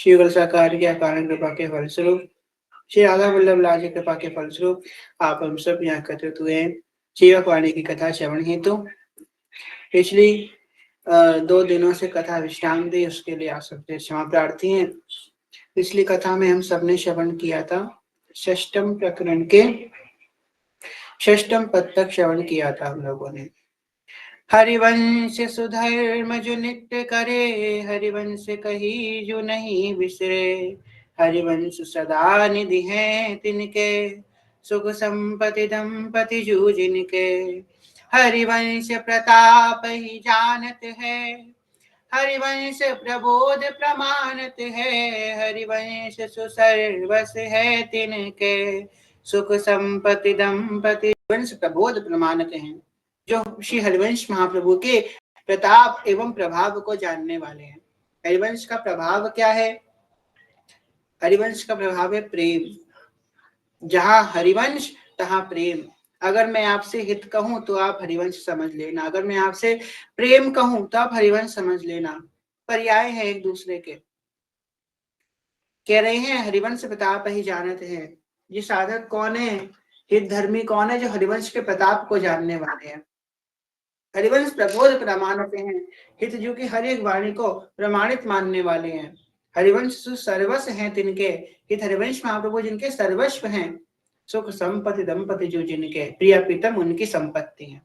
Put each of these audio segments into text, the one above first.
श्री गुरु सरकार की अकारण कृपा के फलस्वरूप श्री राधा वल्लभ लाल की कृपा के फलस्वरूप आप हम सब यहाँ एकत्रित हुए हैं जीवक वाणी की कथा श्रवण हेतु। पिछली 2 दिनों से कथा विश्राम दी, उसके लिए आप सबसे क्षमा प्रार्थी हैं। पिछली कथा में हम सबने श्रवण किया था, षष्ठम प्रकरण के षष्ठम पद तक श्रवण किया था हम लोगों ने। हरिवंश सुधर्म जो नित्य करे, हरिवंश कही जो नहीं बिसरे। हरिवंश सदा निधि है तिनके, सुख संपत्ति दंपति जू जिनके। हरिवंश प्रताप ही जानत है, हरिवंश प्रबोध प्रमाणत है। हरिवंश सुसर्वस है तिनके, सुख संपत्ति दंपति वंश प्रबोध प्रमाणत है। जो श्री हरिवंश महाप्रभु के प्रताप एवं प्रभाव को जानने वाले हैं। हरिवंश का प्रभाव क्या है? हरिवंश का प्रभाव है प्रेम। जहां हरिवंश तहां प्रेम। अगर मैं आपसे हित कहूं तो आप हरिवंश समझ लेना, अगर मैं आपसे प्रेम कहूं तो आप हरिवंश समझ लेना। पर्याय है एक दूसरे के। कह रहे हैं हरिवंश प्रताप ही जानते हैं। ये साधक कौन है? हित धर्मी कौन है? जो हरिवंश के प्रताप को जानने वाले हैं। हरिवंश प्रबोध प्रमाणते हैं, हित जो की हर एक वाणी को प्रमाणित मानने वाले हैं। हरिवंश सर्वस्व हैं तिनके, हित हरिवंश महाप्रभु जिनके सर्वस्व हैं। सुख संपत्ति दंपति जो जिनके प्रिय प्रीतम उनकी संपत्ति है।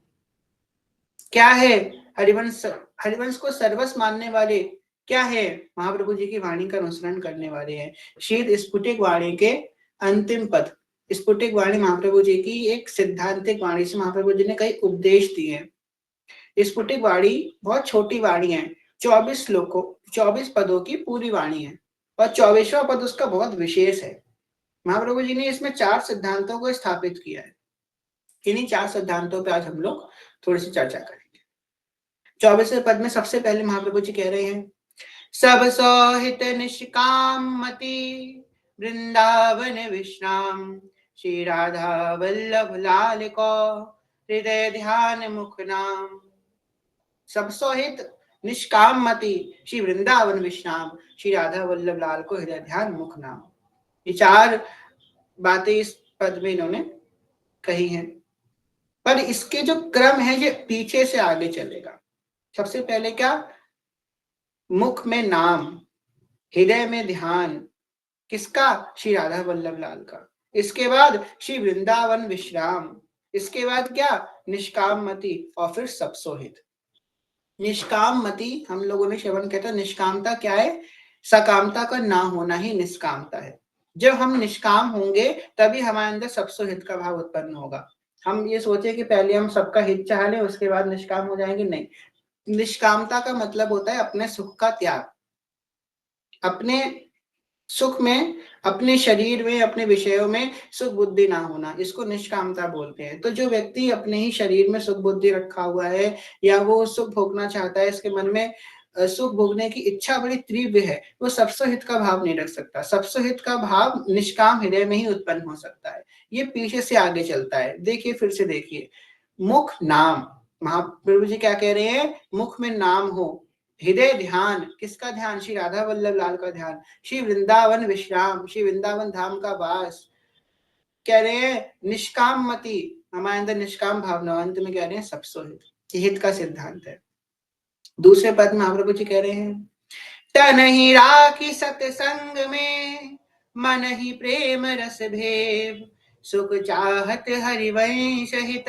क्या है हरिवंश? हरिवंश को सर्वस्व मानने वाले क्या है? महाप्रभु जी की वाणी का अनुसरण करने वाले हैं। शीत स्फुटिक वाणी के अंतिम पद, स्फुटिक वाणी महाप्रभु जी की एक सिद्धांतिक वाणी से महाप्रभु जी ने कई उपदेश दिए हैं। स्फुटिक वाणी बहुत छोटी वाणी है, 24 श्लोकों 24 पदों की पूरी वाणी है और 24वां पद उसका बहुत विशेष है। महाप्रभु जी ने इसमें 4 सिद्धांतों को स्थापित किया है। इन्हीं 4 सिद्धांतों पे आज हम लोग थोड़ी सी चर्चा करेंगे। 24वें पद में सबसे पहले महाप्रभु जी कह रहे हैं, सब सौहित निष्काम मति वृंदावन विश्राम। श्री राधा वल्लभ लाल को हृदय ध्यान मुख नाम। सब सौहित निष्काम मति श्री वृंदावन विश्राम, श्री राधा वल्लभ लाल को हृदय ध्यान मुख नाम। ये 4 बातें इस पद में इन्होंने कही हैं, पर इसके जो क्रम है ये पीछे से आगे चलेगा। सबसे पहले क्या? मुख में नाम, हृदय में ध्यान। किसका? श्री राधा वल्लभ लाल का। इसके बाद श्री वृंदावन विश्राम। इसके बाद क्या? निष्काम मति और फिर सब सोहित। निष्काम मति हम लोगों ने श्रवण किया था। निष्कामता क्या है? सकामता का ना होना ही निष्कामता है। जब हम निष्काम होंगे तभी हमारे अंदर सबसे हित का भाव उत्पन्न होगा। हम ये सोचे कि पहले हम सबका हित चाह लें उसके बाद निष्काम हो जाएंगे, नहीं। निष्कामता का मतलब होता है अपने सुख का त्याग, अपने सुख में, अपने शरीर में, अपने विषयों में सुख बुद्धि ना होना, इसको निष्कामता बोलते हैं। तो जो व्यक्ति अपने ही शरीर में सुख बुद्धि रखा हुआ है या वो सुख भोगना चाहता है, इसके मन में सुख भोगने की इच्छा बड़ी तीव्र है, वो सबसे हित का भाव नहीं रख सकता। सबसे हित का भाव निष्काम हृदय में ही उत्पन्न हो सकता है। ये पीछे से आगे चलता है। देखिए, फिर से देखिए, मुख नाम। महाप्रभु जी क्या कह रहे हैं? मुख में नाम हो, हृदय ध्यान। किसका ध्यान? श्री राधा वल्लभ लाल का ध्यान। श्री वृंदावन विश्राम, श्री वृंदावन धाम का वास। कह रहे हैं निष्काम मति, हमारे अंदर निष्काम भावना। अंत में कह रहे हैं सबसो हित। हित का सिद्धांत है। दूसरे पद में महाप्रभु जी कह रहे हैं, तन ही राखी सतसंग में, मन ही प्रेम रस भेव। सुख चाहत हरिवंश हित,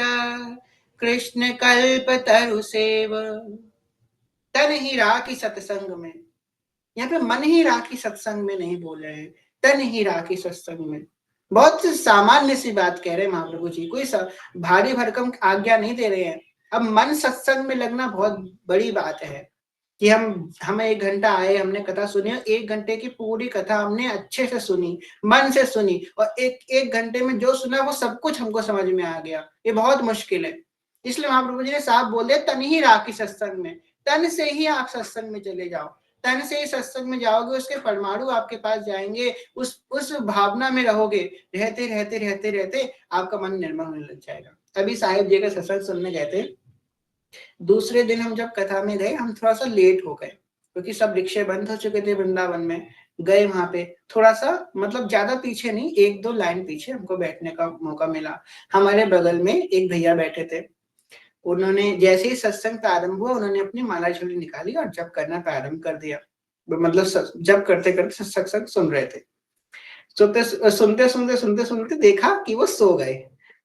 कृष्ण कल्प तरु सेव। तन ही राखी सत्संग में, यहाँ पे मन ही राखी सत्संग में नहीं बोल रहे हैं, तन ही राखी सत्संग में। बहुत सामान्य सी बात कह रहे हैं महाप्रभु जी, कोई भारी भरकम आज्ञा नहीं दे रहे हैं। अब मन सत्संग में लगना बहुत बड़ी बात है कि हमें 1 घंटा आए, हमने कथा सुनी और 1 घंटे की पूरी कथा हमने अच्छे से सुनी, मन से सुनी, और एक घंटे में जो सुना वो सब कुछ हमको समझ में आ गया। ये बहुत मुश्किल है। इसलिए महाप्रभु जी ने साफ बोल दिया, तन ही राखी सत्संग में। तन से ही आप सत्संग में चले जाओ, तन से ही सत्संग में जाओगे, उसके परमाणु आपके पास जाएंगे, उस भावना में रहोगे। रहते रहते रहते रहते आपका मन निर्मल होने लग जाएगा। अभी साहिब जी का सत्संग सुनने गए थे। दूसरे दिन हम जब कथा में गए, हम थोड़ा सा लेट हो गए क्योंकि सब रिक्शे बंद हो चुके थे वृंदावन में। गए वहां पे, थोड़ा सा मतलब ज्यादा पीछे नहीं, 1-2 लाइन पीछे हमको बैठने का मौका मिला। हमारे बगल में एक भैया बैठे थे, उन्होंने जैसे ही सत्संग प्रारंभ हुआ, उन्होंने अपनी माला झोली निकाली और जप करना प्रारंभ कर दिया। मतलब जप करते करते सत्संग सुन रहे थे। सुनते देखा कि वो सो गए,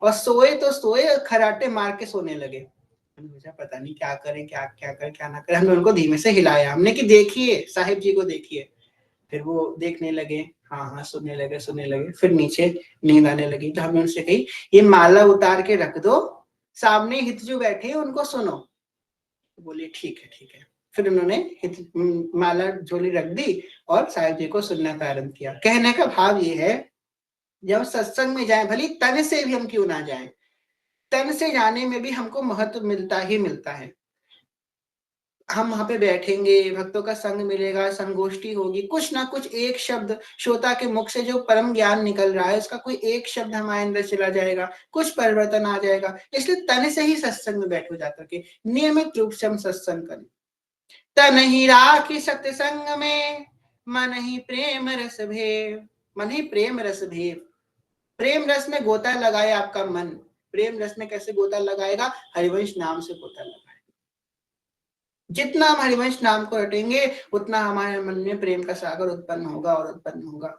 और सोए तो सोए, खराटे मार के सोने लगे। मुझे पता नहीं क्या करें, क्या क्या करें क्या ना करें। हमने उनको धीमे से हिलाया, हमने कि देखिए साहिब जी को देखिए। फिर वो देखने लगे, हाँ हाँ सुनने लगे। फिर नीचे नींद आने लगी, तो हमने उनसे कही ये माला उतार के रख दो, सामने हितजू बैठे हैं उनको सुनो। तो बोलिए ठीक है ठीक है। फिर उन्होंने माला झोली रख दी और साहिब जी को सुनना प्रारंभ किया। कहने का भाव ये है, जब सत्संग में जाए, भले तन से भी हम क्यों ना जाए, तन से जाने में भी हमको महत्व मिलता ही मिलता है। हम वहां पे बैठेंगे, भक्तों का संग मिलेगा, संगोष्ठी होगी, कुछ ना कुछ एक शब्द श्रोता के मुख से जो परम ज्ञान निकल रहा है, उसका कोई एक शब्द हमारे अंदर चला जाएगा, कुछ परिवर्तन आ जाएगा। इसलिए तन से ही सत्संग में बैठो जाकर के नियमित रूप से हम सत्संग करें। तन ही राखी सत्संग में, मन ही प्रेम रस भेव। मन ही प्रेम रस भेव, प्रेम रस में गोता लगाए आपका मन। प्रेम रस में कैसे गोता लगाएगा? हरिवंश नाम से गोता लगाएगा। जितना हम हरिवंश नाम को रटेंगे, उतना हमारे मन में प्रेम का सागर उत्पन्न होगा और उत्पन्न होगा।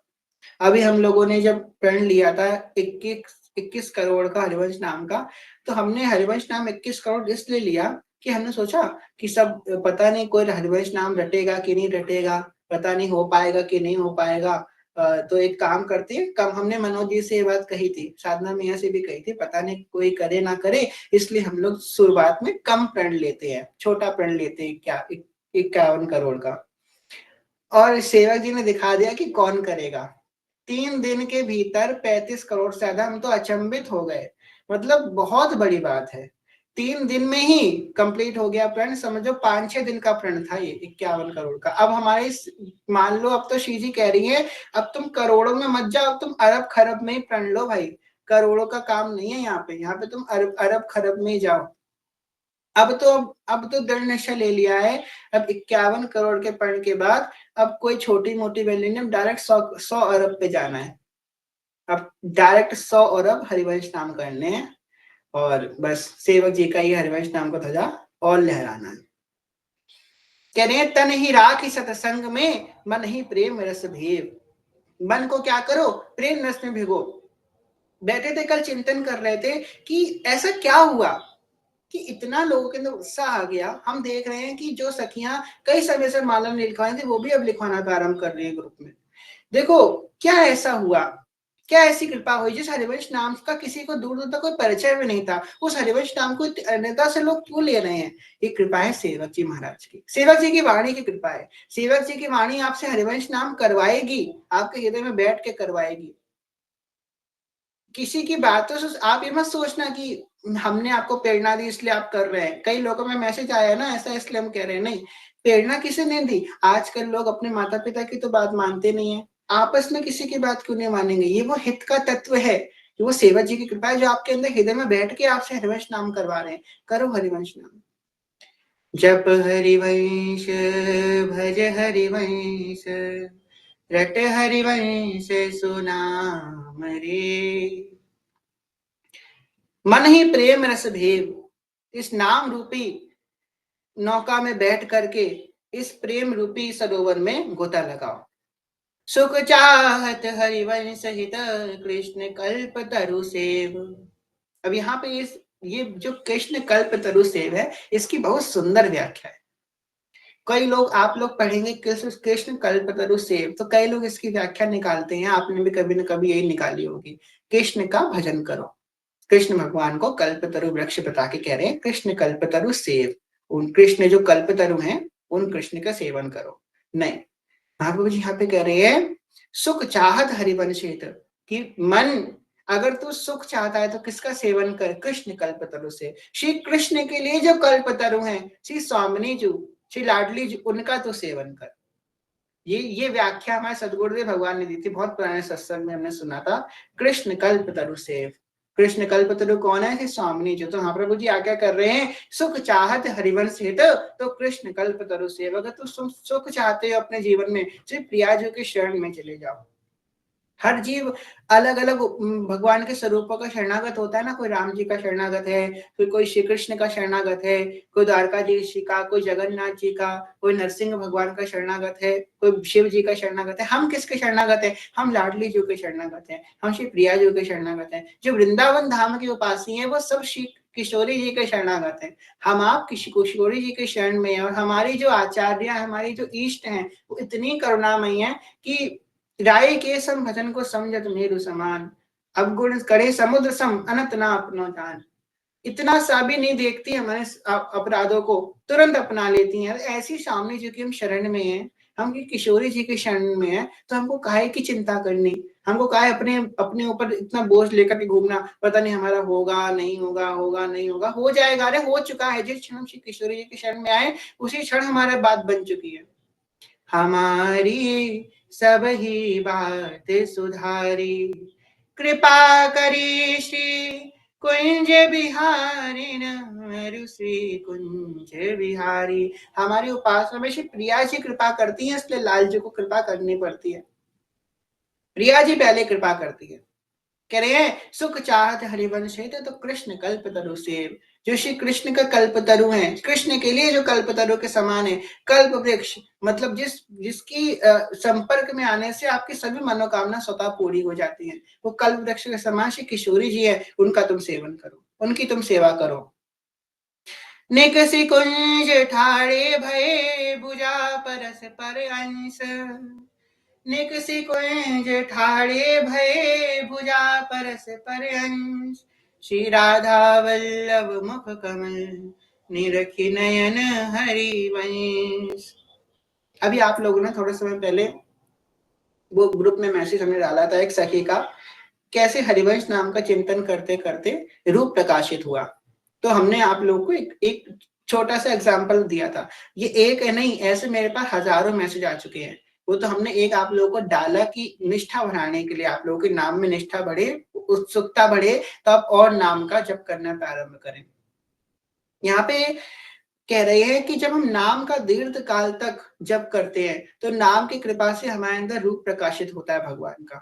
अभी हम लोगों ने जब प्रण लिया था 21 करोड़ का हरिवंश नाम का, तो हमने हरिवंश नाम 21 करोड़ इसलिए लिया कि हमने सोचा कि सब पता नहीं कोई हरिवंश नाम रटेगा कि नहीं रटेगा, पता नहीं हो पाएगा कि नहीं हो पाएगा। तो एक काम करते हैं, कम हमने मनोज जी से ये बात कही थी, साधना मियाँ से भी कही थी, पता नहीं कोई करे ना करे, इसलिए हम लोग शुरुआत में कम प्रण लेते हैं, छोटा प्रण लेते हैं, क्या 51 करोड़ का। और सेवक जी ने दिखा दिया कि कौन करेगा। 3 दिन के भीतर 35 करोड़ से ज्यादा, हम तो अचंभित हो गए। मतलब बहुत बड़ी बात है, 3 दिन में ही कंप्लीट हो गया प्रण। समझो 5-6 दिन का प्रण था ये 51 करोड़ का। अब हमारे मान लो, अब तो शीजी कह रही है अब तुम करोड़ों में मत जाओ, तुम अरब खरब में ही प्रण लो भाई। करोड़ों का काम नहीं है यहाँ पे तुम अरब अरब खरब में ही जाओ। अब तो दृढ़ निश्चय ले लिया है। अब 51 करोड़ के प्रण के बाद अब कोई छोटी मोटी वैल्यू नहीं, डायरेक्ट 100 अरब पे जाना है। अब डायरेक्ट 100 अरब हरिवंश नाम करने हैं, और बस सेवक जी का ही हरिवंश नाम का ध्वजा और लहराना है। कह रहे हैं तन ही राख सत्संग में, मन ही प्रेम रस भेव। मन को क्या करो? प्रेम रस में भिगो। बैठे थे कल, चिंतन कर रहे थे कि ऐसा क्या हुआ कि इतना लोगों के अंदर उत्साह आ गया। हम देख रहे हैं कि जो सखियां कई समय से माला नहीं लिखवाई थी, वो भी अब लिखवाना प्रारंभ कर रही है ग्रुप में। देखो क्या ऐसा हुआ, क्या ऐसी कृपा हुई जिस हरिवंश नाम का किसी को दूर दूर तक कोई परिचय भी नहीं था, उस हरिवंश नाम को अन्यथा से लोग क्यों ले रहे हैं? ये कृपा है सेवक जी महाराज की, सेवक जी की वाणी की कृपा है। सेवक जी की वाणी आपसे हरिवंश नाम करवाएगी, आपके हृदय में बैठ के करवाएगी। किसी की बातों से आप ये मत सोचना कि हमने आपको प्रेरणा दी इसलिए आप कर रहे हैं। कई लोगों में मैसेज आया ना ऐसा, इसलिए हम कह रहे हैं। नहीं, प्रेरणा किसी ने दी? आजकल लोग अपने माता पिता की तो बात मानते नहीं है, आपस में किसी की बात क्यों नहीं मानेंगे? ये वो हित का तत्व है, ये वो सेवक जी की कृपा है, जो आपके अंदर हृदय में बैठ के आपसे हरिवंश नाम करवा रहे हैं। करो हरिवंश नाम। जप हरिवंश, भज हरिवंश, रट हरिवंश सुनाम रे। मन ही प्रेम रस भेव। इस नाम रूपी नौका में बैठ करके इस प्रेम रूपी सरोवर में गोता लगाओ। सुख चाहत हरिवंश हित, कृष्ण कल्प तरु सेव। अब यहाँ पे ये जो कृष्ण कल्प तरु सेव है, इसकी बहुत सुंदर व्याख्या है। कई लोग, आप लोग पढ़ेंगे कृष्ण कृष्ण कल्प तरु सेव, तो कई लोग इसकी व्याख्या निकालते हैं, आपने भी कभी न कभी यही निकाली होगी, कृष्ण का भजन करो। कृष्ण भगवान को कल्पतरु वृक्ष बता के कह रहे हैं कृष्ण कल्पतरु सेव। उन कृष्ण जो कल्पतरु हैं, उन कृष्ण का सेवन करो। नहीं, महाप्रभु जी यहाँ पे कह रहे हैं सुख चाहत हरिवंशित, कि मन अगर तू सुख चाहता है तो किसका सेवन कर? कृष्ण कल्पतरु से। श्री कृष्ण के लिए जो कल्पतरु हैं, श्री स्वामिनी जी, श्री लाडली जी, उनका तो सेवन कर। ये व्याख्या हमारे सदगुरुदेव भगवान ने दी थी, बहुत पुराने सत्संग में हमने सुना था, कृष्ण कल्पतरु सेव। कृष्ण कल्पतरु कौन है? स्वामिनी जो। तो महाप्रभु जी आज्ञा कर रहे हैं, सुख चाहत हरिवंश हित, तो कृष्ण कल्पतरु सेवक। तो सुख चाहते हो अपने जीवन में, सिर्फ प्रिया जी के शरण में चले जाओ। हर जीव अलग अलग भगवान के स्वरूपों का शरणागत होता है ना। कोई राम जी का शरणागत है, फिर कोई श्री कृष्ण का शरणागत है, कोई द्वारकाधीश जी का, कोई जगन्नाथ जी का, कोई नरसिंह भगवान का शरणागत है, कोई शिव जी का शरणागत है। हम किसके शरणागत है? हम लाडली जी के शरणागत है, हम श्री प्रिया जी के शरणागत है। जो वृंदावन धाम की उपासी है, वो सब श्री किशोरी जी के शरणागत है। हम आप किशोरी जी के शरण में है। और हमारी जो आचार्य, हमारी जो इष्ट हैं, वो इतनी करुणामयी है कि राय के सम भजन को समझत मेरु समान, अब गुण करे समुद्र सम, अनंत ना अपनो जान। इतना सा भी नहीं देखती हमारे अपराधों को, तुरंत अपना लेती हैं। ऐसी सामने जो कि हम शरण में हैं, हम किशोरी जी के शरण में हैं, तो हमको काहे की चिंता करनी? हमको काहे अपने अपने ऊपर इतना बोझ लेकर के घूमना? पता नहीं हमारा होगा नहीं होगा, होगा नहीं होगा, हो जाएगा। अरे हो चुका है। जिस क्षण हम श्री किशोरी जी के शरण में आए, उसी क्षण हमारे बात बन चुकी है। हमारी सब ही बात सुधारी, कृपा करी श्री कुंज बिहारी, न श्री कुंज बिहारी। हमारी उपासना में श्री प्रिया जी कृपा करती है, इसलिए लाल जी को कृपा करनी पड़ती है। प्रिया जी पहले कृपा करती है। कह रहे हैं सुख चाहत हरिवंश है, तो कृष्ण कल्पतरु सेव। जो श्री कृष्ण का कल्पतरु है, कृष्ण के लिए जो कल्पतरु के समान है। कल्प वृक्ष मतलब जिसकी संपर्क में आने से आपकी सभी मनोकामना स्वतः पूरी हो जाती हैं। वो कल्प वृक्ष के समान श्री किशोरी जी है, उनका तुम सेवन करो, उनकी तुम सेवा करो। निकसी कुंज ठाड़े भये, भुजा परस पर अंश, निकसी कुंज ठाड़े भये, भुजा परस पर अंश, श्री राधा वल्लभ मुख कमल, निरखी नयन हरिवंश। अभी आप लोगों ने थोड़े समय पहले वो ग्रुप में मैसेज हमने डाला था एक सखी का, कैसे हरिवंश नाम का चिंतन करते करते रूप प्रकाशित हुआ। तो हमने आप लोगों को एक छोटा सा एग्जाम्पल दिया था। ये एक है नहीं, ऐसे मेरे पास हजारों मैसेज आ चुके हैं। वो तो हमने एक आप लोगों को डाला कि निष्ठा बढ़ाने के लिए, आप लोगों के नाम में निष्ठा बढ़े, उत्सुकता बढ़े, तो आप और नाम का जप करना प्रारंभ करें। यहाँ पे कह रहे हैं कि जब हम नाम का दीर्घ काल तक जप करते हैं, तो नाम की कृपा से हमारे अंदर रूप प्रकाशित होता है भगवान का।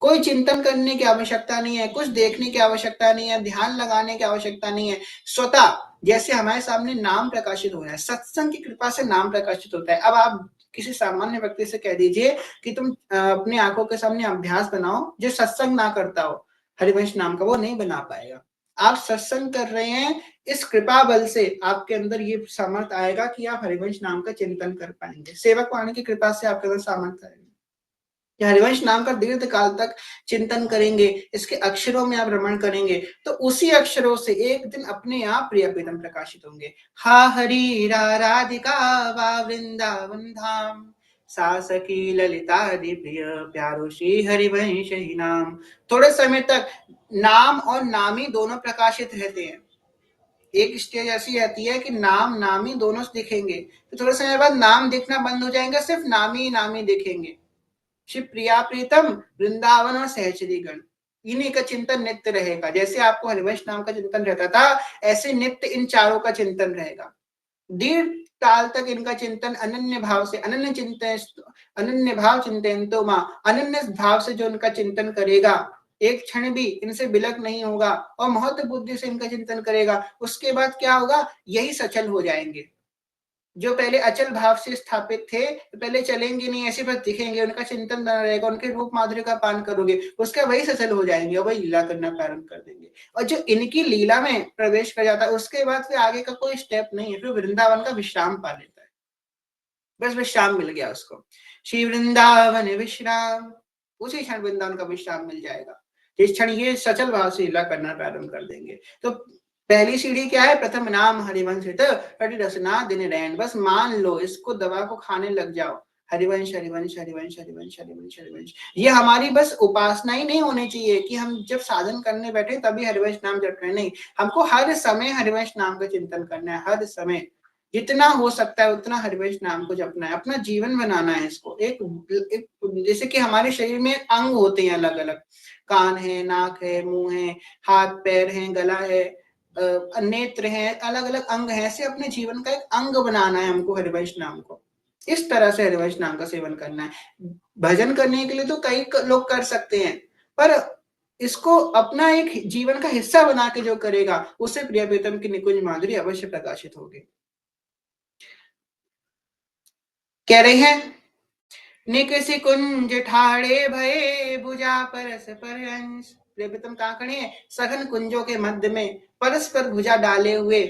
कोई चिंतन करने की आवश्यकता नहीं है, कुछ देखने की आवश्यकता नहीं है, ध्यान लगाने की आवश्यकता नहीं है। स्वतः जैसे हमारे सामने नाम प्रकाशित हो रहा है, सत्संग की कृपा से नाम प्रकाशित होता है। अब आप किसी सामान्य व्यक्ति से कह दीजिए कि तुम अपनी आंखों के सामने अभ्यास बनाओ, जो सत्संग ना करता हो हरिवंश नाम का, वो नहीं बना पाएगा। आप सत्संग कर रहे हैं, इस कृपा बल से आपके अंदर ये सामर्थ आएगा कि आप हरिवंश नाम का चिंतन कर पाएंगे। सेवक वाणी की कृपा से आपके अंदर सामर्थ आएगा। हरिवंश नाम का दीर्घ काल तक चिंतन करेंगे, इसके अक्षरों में आप रमण करेंगे, तो उसी अक्षरों से एक दिन अपने आप प्रिय प्रीतम प्रकाशित होंगे। हा हरि राधिका वा वृंदावन धाम, सासकी ललिता प्रिय प्यारो श्री हरिवंश ही नाम। थोड़े समय तक नाम और नामी दोनों प्रकाशित रहते हैं। एक स्टेज ऐसी रहती है कि नाम नामी दोनों दिखेंगे, तो थोड़े समय बाद नाम दिखना बंद हो जाएंगे, सिर्फ नामी नामी दिखेंगे। श्री प्रिया प्रीतम, वृंदावन और सहचरी गण, इन्हीं का चिंतन नित्य रहेगा। जैसे आपको हरिवंश नाम का चिंतन रहता था, ऐसे नित्य इन चारों का चिंतन रहेगा। दीर्घ काल तक इनका चिंतन अनन्य भाव से, अनन्य भाव चिंतन तो माँ, अनन्य भाव से जो इनका चिंतन करेगा, एक क्षण भी इनसे बिलक नहीं होगा और महत्व बुद्धि से इनका चिंतन करेगा, उसके बाद क्या होगा? यही सचल हो जाएंगे। जो पहले अचल भाव से स्थापित थे, तो पहले चलेंगे नहीं, ऐसे बस दिखेंगे, उनका चिंतन बना रहेगा, उनके रूप माधुर्य का पान करोगे, उसका वही सचल हो जाएंगे और वही लीला करना प्रारंभ कर देंगे। और जो इनकी लीला में प्रवेश कर जाता है, उसके बाद फिर आगे का कोई स्टेप नहीं है, फिर वृंदावन का विश्राम पा लेता है। बस विश्राम मिल गया उसको, श्री वृंदावन विश्राम, उसी क्षण वृंदावन का विश्राम मिल जाएगा जिस क्षण ये सचल भाव से लीला करना प्रारंभ कर देंगे। तो पहली सीढ़ी क्या है? प्रथम नाम हरिवंश रसना दिन रैन। बस मान लो, इसको दवा को खाने लग जाओ, हरिवंश हरिवंश हरिवंश हरिवंश हरिवंश हरिवंश। ये हमारी बस उपासना ही नहीं होनी चाहिए कि हम जब साधन करने बैठे तभी हरिवंश नाम जप रहे, नहीं, हमको हर समय हरिवंश नाम का चिंतन करना है। हर समय जितना हो सकता है उतना हरिवंश नाम को जपना है, अपना जीवन बनाना है इसको। एक जैसे कि हमारे शरीर में अंग होते हैं अलग अलग, कान है, नाक है, मुंह है, हाथ पैर है, गला है, नेत्र है, अलग अलग अंग है, ऐसे अपने जीवन का एक अंग बनाना है हमको हरिवंश नाम को। इस तरह से हरिवंश नाम का सेवन करना है। भजन करने के लिए तो कई लोग कर सकते हैं, पर इसको अपना एक जीवन का हिस्सा बना के जो करेगा उससे प्रिय प्रीतम की निकुंज माधुरी अवश्य प्रकाशित होगी। कह रहे हैं, निकसि कुंज ठाड़े भये भुजा परस पर अंश। प्रिय प्रीतम कहाँ खड़े हैं? सघन कुंजों के मध्य में परस्पर भुजा डाले हुए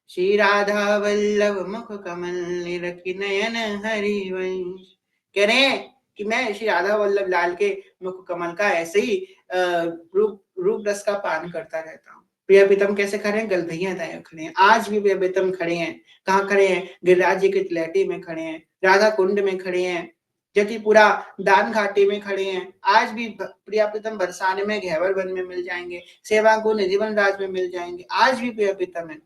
श्री राधा वल्लभ मुख कमल निरखि नयन हरिवंश। कह रहे हैं कि मैं श्री राधा वल्लभ लाल के मुख कमल का ऐसे ही रूप रस का पान करता रहता हूँ। प्रिय प्रीतम कैसे खड़े हैं? गलभैया दाएं खड़े हैं। आज भी प्रिय प्रीतम खड़े हैं। कहाँ खड़े हैं? गिरिराज जी की तलैटी में खड़े हैं, राधा कुंड में खड़े हैं, जतिपुरा दान घाटी में खड़े हैं। आज भी प्रिय प्रीतम बरसाने में घेवर वन में मिल जाएंगे, सेवा को निधिवन राज में मिल जाएंगे। आज भी प्रिय प्रीतम है।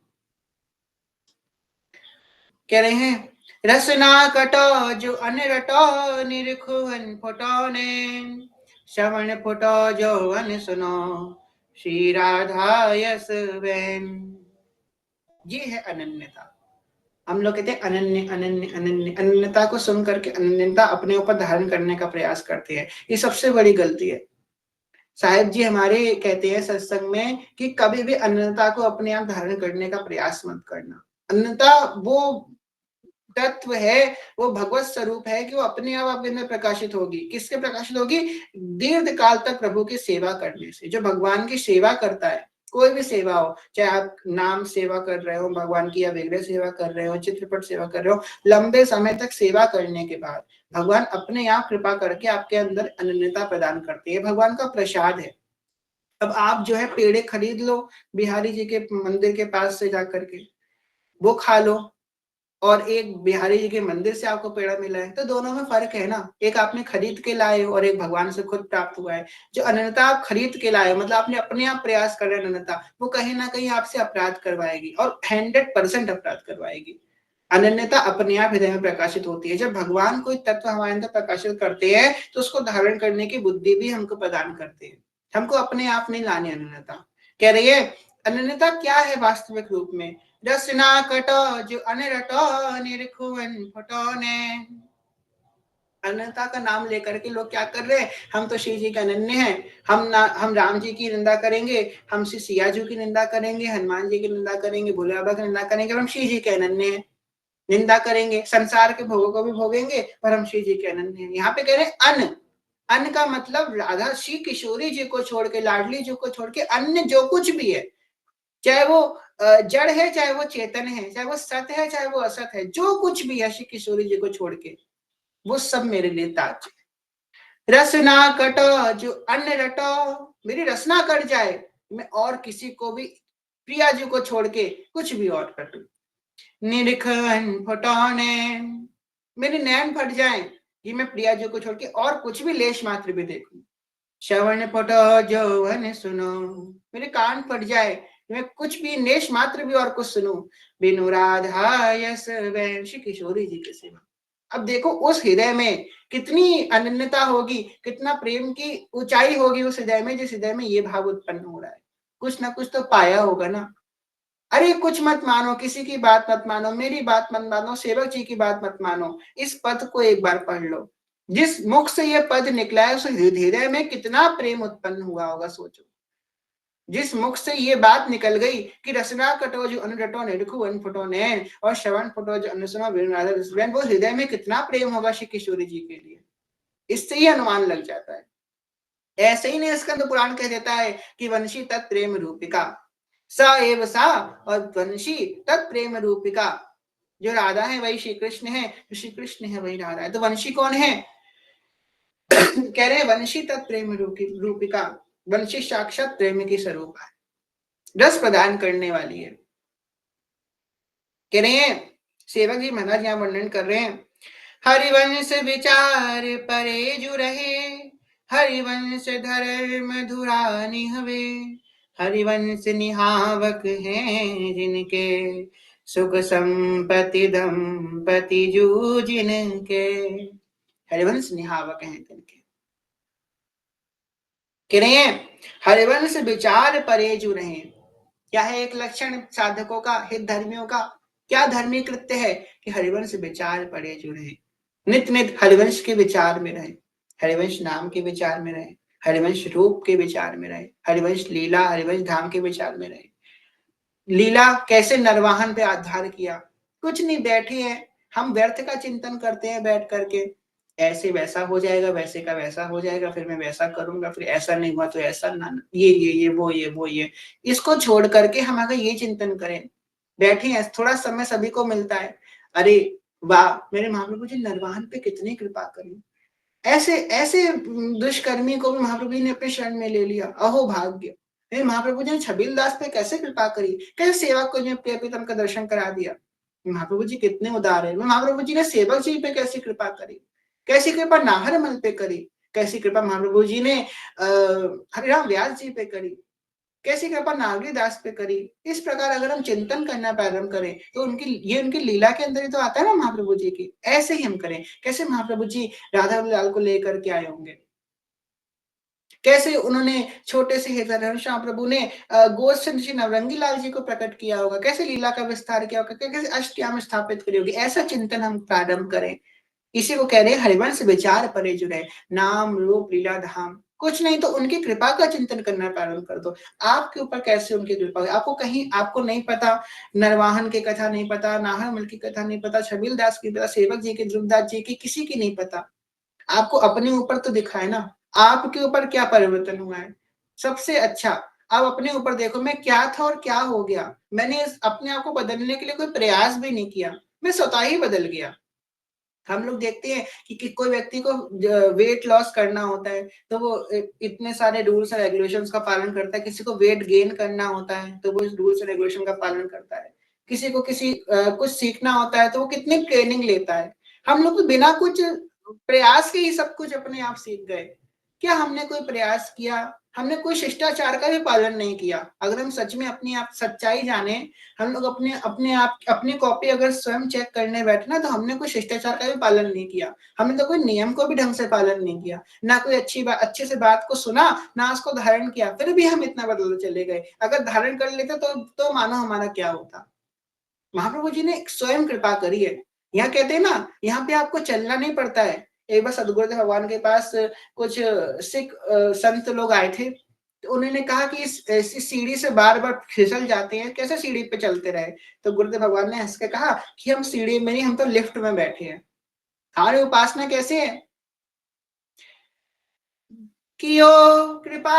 कह रहे हैं, रसना कटो जो अनरटो निरखुअन फुटो ने, श्रवण फुटो जो अन सुनो श्री राधा यस वैन। ये है अनन्यता। हम लोग कहते हैं अनन्य अनन्य अनन्य, अनन्यता को सुन करके अनन्यता अपने ऊपर धारण करने का प्रयास करते हैं। ये सबसे बड़ी गलती है। साहिब जी हमारे कहते हैं सत्संग में कि कभी भी अनन्यता को अपने आप धारण करने का प्रयास मत करना। अनन्यता वो तत्व है, वो भगवत स्वरूप है कि वो अपने आप आपके अंदर प्रकाशित होगी। किसके प्रकाशित होगी? दीर्घ काल तक प्रभु की सेवा करने से। जो भगवान की सेवा करता है, कोई भी सेवा हो, चाहे आप नाम सेवा कर रहे हो भगवान की, या विग्रह सेवा कर रहे हो, चित्रपट सेवा कर रहे हो, लंबे समय तक सेवा करने के बाद भगवान अपने आप कृपा करके आपके अंदर अनन्यता प्रदान करते हैं। भगवान का प्रसाद है। अब आप जो है पेड़े खरीद लो बिहारी जी के मंदिर के पास से जाकर के, वो खा लो, और एक बिहारी जी के मंदिर से आपको पेड़ा मिला है, तो दोनों में फर्क है ना। एक आपने खरीद के लाए हो और एक भगवान से खुद प्राप्त हुआ है। जो अनन्यता आप खरीद के लाए हो, मतलब आपने अपने आप प्रयास कर रहे हैं अनन्यता, वो कहीं ना कहीं आपसे अपराध करवाएगी और 100% अपराध करवाएगी। अनन्यता अपने आप हृदय में प्रकाशित होती है। जब भगवान कोई तत्व हमारे अंदर प्रकाशित करते हैं तो उसको धारण करने की बुद्धि भी हमको प्रदान करते हैं। हमको अपने आप नहीं लानी अनन्यता। कह रही है, अनन्यता क्या है वास्तविक रूप में? रसना कटो जो अनरटो निरखुअन फुटो ने। अनन्यता का नाम लेकर के लोग क्या कर रहे हैं? हम तो शिव जी के अनन्य हैं, हम राम जी की निंदा करेंगे, हम श्री सिया जी की निंदा करेंगे, हनुमान जी की निंदा करेंगे, भोले बाबा की निंदा करेंगे, हम शिव जी के अनन्य हैं। निंदा करेंगे, संसार के भोगों को भी भोगेंगे, पर हम शिव जी के अनन्य हैं। यहाँ पे कह रहे हैं अन, अन का मतलब राधा श्री किशोरी जी को छोड़ के, लाडली जी को छोड़ के अन्य जो कुछ भी है, चाहे वो जड़ है, चाहे वो चेतन है, चाहे वो सत्य है, चाहे वो असत है, जो कुछ भी है श्री किशोरी जी को छोड़ के, वो सब मेरे लिए ताज। रसना कटो जो अन्य रटो, मेरी रसना कट जाए, मैं और किसी को भी प्रिया जी को छोड़ के कुछ भी और कर दूं। निरखन फटौने, मेरे नैन फट जाए कि मैं प्रिया जी को छोड़ के और कुछ भी लेश मात्र भी देखूं। श्रवण पटो जौवन सुनो, मेरे कान फट जाए, मैं कुछ भी नेश मात्र भी और कुछ सुनूं। बिनु राधा यस वैंशी किशोरी जी के सिवा। अब देखो उस हृदय में कितनी अनन्यता होगी, कितना प्रेम की ऊंचाई होगी उस हृदय में, जिस हृदय में ये भाव उत्पन्न हो रहा है। कुछ ना कुछ तो पाया होगा ना। अरे कुछ मत मानो, किसी की बात मत मानो, मेरी बात मत मानो, सेवक जी की बात मत मानो, इस पद को एक बार पढ़ लो। जिस मुख से ये पद निकला है उस हृदय में कितना प्रेम उत्पन्न हुआ होगा, सोचो। जिस मुख से ये बात निकल गई कि रसना कटो जो अनुरटो निरखु अन फुटो नैन, और श्रवण फुटो जो अनुसुनो बिन, वो हृदय में कितना प्रेम होगा श्री किशोरी जी के लिए। इससे ही अनुमान लग जाता है। ऐसे ही नहीं स्कंद पुराण कह देता है कि वंशी तत्प्रेम रूपिका, स एव सा, और वंशी तत्प्रेम रूपिका। जो राधा है वही श्री कृष्ण है, जो श्री कृष्ण है वही राधा है। तो वंशी कौन है? कह रहे हैं वंशी तत्प्रेम रूपिका, वंशी साक्षात प्रेम की स्वरूप है, रस प्रदान करने वाली है। कह रहे हैं सेवक जी महाराज यहाँ वर्णन कर रहे हैं, हरिवंश विचार परे जु रहे, हरिवंश धर्म धुरा निहवे, हरिवंश निहावक हैं जिनके, सुख संपत्ति दंपति जू जिनके। हरिवंश निहावक हैं जिनके। कह रहे हैं हरिवंश विचार परे जो रहे। क्या है एक लक्षण साधकों का, हित धर्मियों का? क्या धर्मी कृत्य है कि हरिवंश विचार परे जो रहे, नित नित हरिवंश के विचार में रहे, हरिवंश नाम के विचार में रहे, हरिवंश रूप के विचार में रहे, हरिवंश लीला हरिवंश धाम के विचार में रहे। लीला कैसे नरवाहन पे आधार किया, कुछ नहीं, बैठे हैं हम व्यर्थ का चिंतन करते हैं बैठ करके, ऐसे वैसा हो जाएगा, वैसे का वैसा हो जाएगा, फिर मैं वैसा करूंगा, फिर ऐसा नहीं हुआ तो ऐसा ना, ये इसको छोड़ करके हम अगर ये चिंतन करें, बैठे हैं थोड़ा समय सभी को मिलता है, अरे वाह मेरे महाप्रभु जी नरवाहन पे कितनी कृपा करी, ऐसे ऐसे दुष्कर्मी को भी महाप्रभु जी ने अपने शरण में ले लिया, अहो भाग्य। फिर महाप्रभु जी ने छबील दास पे कैसे कृपा करी, कैसे सेवक को जो प्रिय प्रीतम का दर्शन करा दिया। महाप्रभु जी कितने उदार है। महाप्रभु जी ने सेवक जी पे कैसी कृपा करी, कैसी कृपा नाहर मल पे करी, कैसी कृपा महाप्रभु जी ने हरिराम व्यास जी पे करी, कैसी कृपा नागरी दास पे करी। इस प्रकार अगर हम चिंतन करना प्रारंभ करें तो उनकी लीला के अंदर ही तो आता है ना महाप्रभु जी की। ऐसे ही हम करें, कैसे महाप्रभु जी राधा लाल को लेकर के आए होंगे, कैसे उन्होंने छोटे से श्याम प्रभु ने गोस्वामी जी नवरंगी लाल जी को प्रकट किया होगा, कैसे लीला का विस्तार किया होगा, कैसे अष्टयाम स्थापित करी होगी। ऐसा चिंतन हम प्रारंभ करें। इसी को कह रहे हैं हरिवंश विचार परे जुड़े, नाम रूप लीला धाम, कुछ नहीं तो उनकी कृपा का चिंतन करना प्रारंभ कर दो। आपके ऊपर कैसे उनकी कृपा, आपको कहीं आपको नहीं पता, नरवाहन की कथा नहीं पता, नाहर मल की कथा नहीं पता, छबील दास की पता, सेवक जी की, ध्रुवदास जी की, किसी की नहीं पता। आपको अपने ऊपर तो दिखा है ना, आपके ऊपर क्या परिवर्तन हुआ है। सबसे अच्छा आप अपने ऊपर देखो, मैं क्या था और क्या हो गया। मैंने अपने आप को बदलने के लिए कोई प्रयास भी नहीं किया, मैं स्वतः ही बदल गया। हम लोग देखते हैं कि कोई व्यक्ति को वेट लॉस करना होता है तो वो इतने सारे रूल्स और रेगुलेशंस का पालन करता है, किसी को वेट गेन करना होता है तो वो इस रूल्स और रेगुलेशन का पालन करता है, किसी को कुछ सीखना होता है तो वो कितनी ट्रेनिंग लेता है। हम लोग तो बिना कुछ प्रयास के ही सब कुछ अपने आप सीख गए। क्या हमने कोई प्रयास किया, हमने कोई शिष्टाचार का भी पालन नहीं किया। अगर हम सच में अपनी आप सच्चाई जाने, हम लोग अपने अपने आप अपनी कॉपी अगर स्वयं चेक करने बैठे ना तो हमने कोई शिष्टाचार का भी पालन नहीं किया, हमने तो कोई नियम को भी ढंग से पालन नहीं किया, ना कोई अच्छे से बात को सुना, ना उसको धारण किया, फिर भी हम इतना बदलते चले गए। अगर धारण कर लेते तो मानो हमारा क्या होता। महाप्रभु जी ने स्वयं कृपा करी है। यहाँ कहते हैं ना, यहाँ पे आपको चलना नहीं पड़ता है। एक बार सदगुरुदेव भगवान के पास कुछ सिख संत लोग आए थे, तो उन्होंने कहा कि इस सीढ़ी से बार बार फिसल जाते हैं, कैसे सीढ़ी पे चलते रहे। तो गुरुदेव भगवान ने हंस के कहा कि हम सीढ़ी में नहीं, हम तो लिफ्ट में बैठे हैं। हमारी उपासना कैसे है, कियो कृपा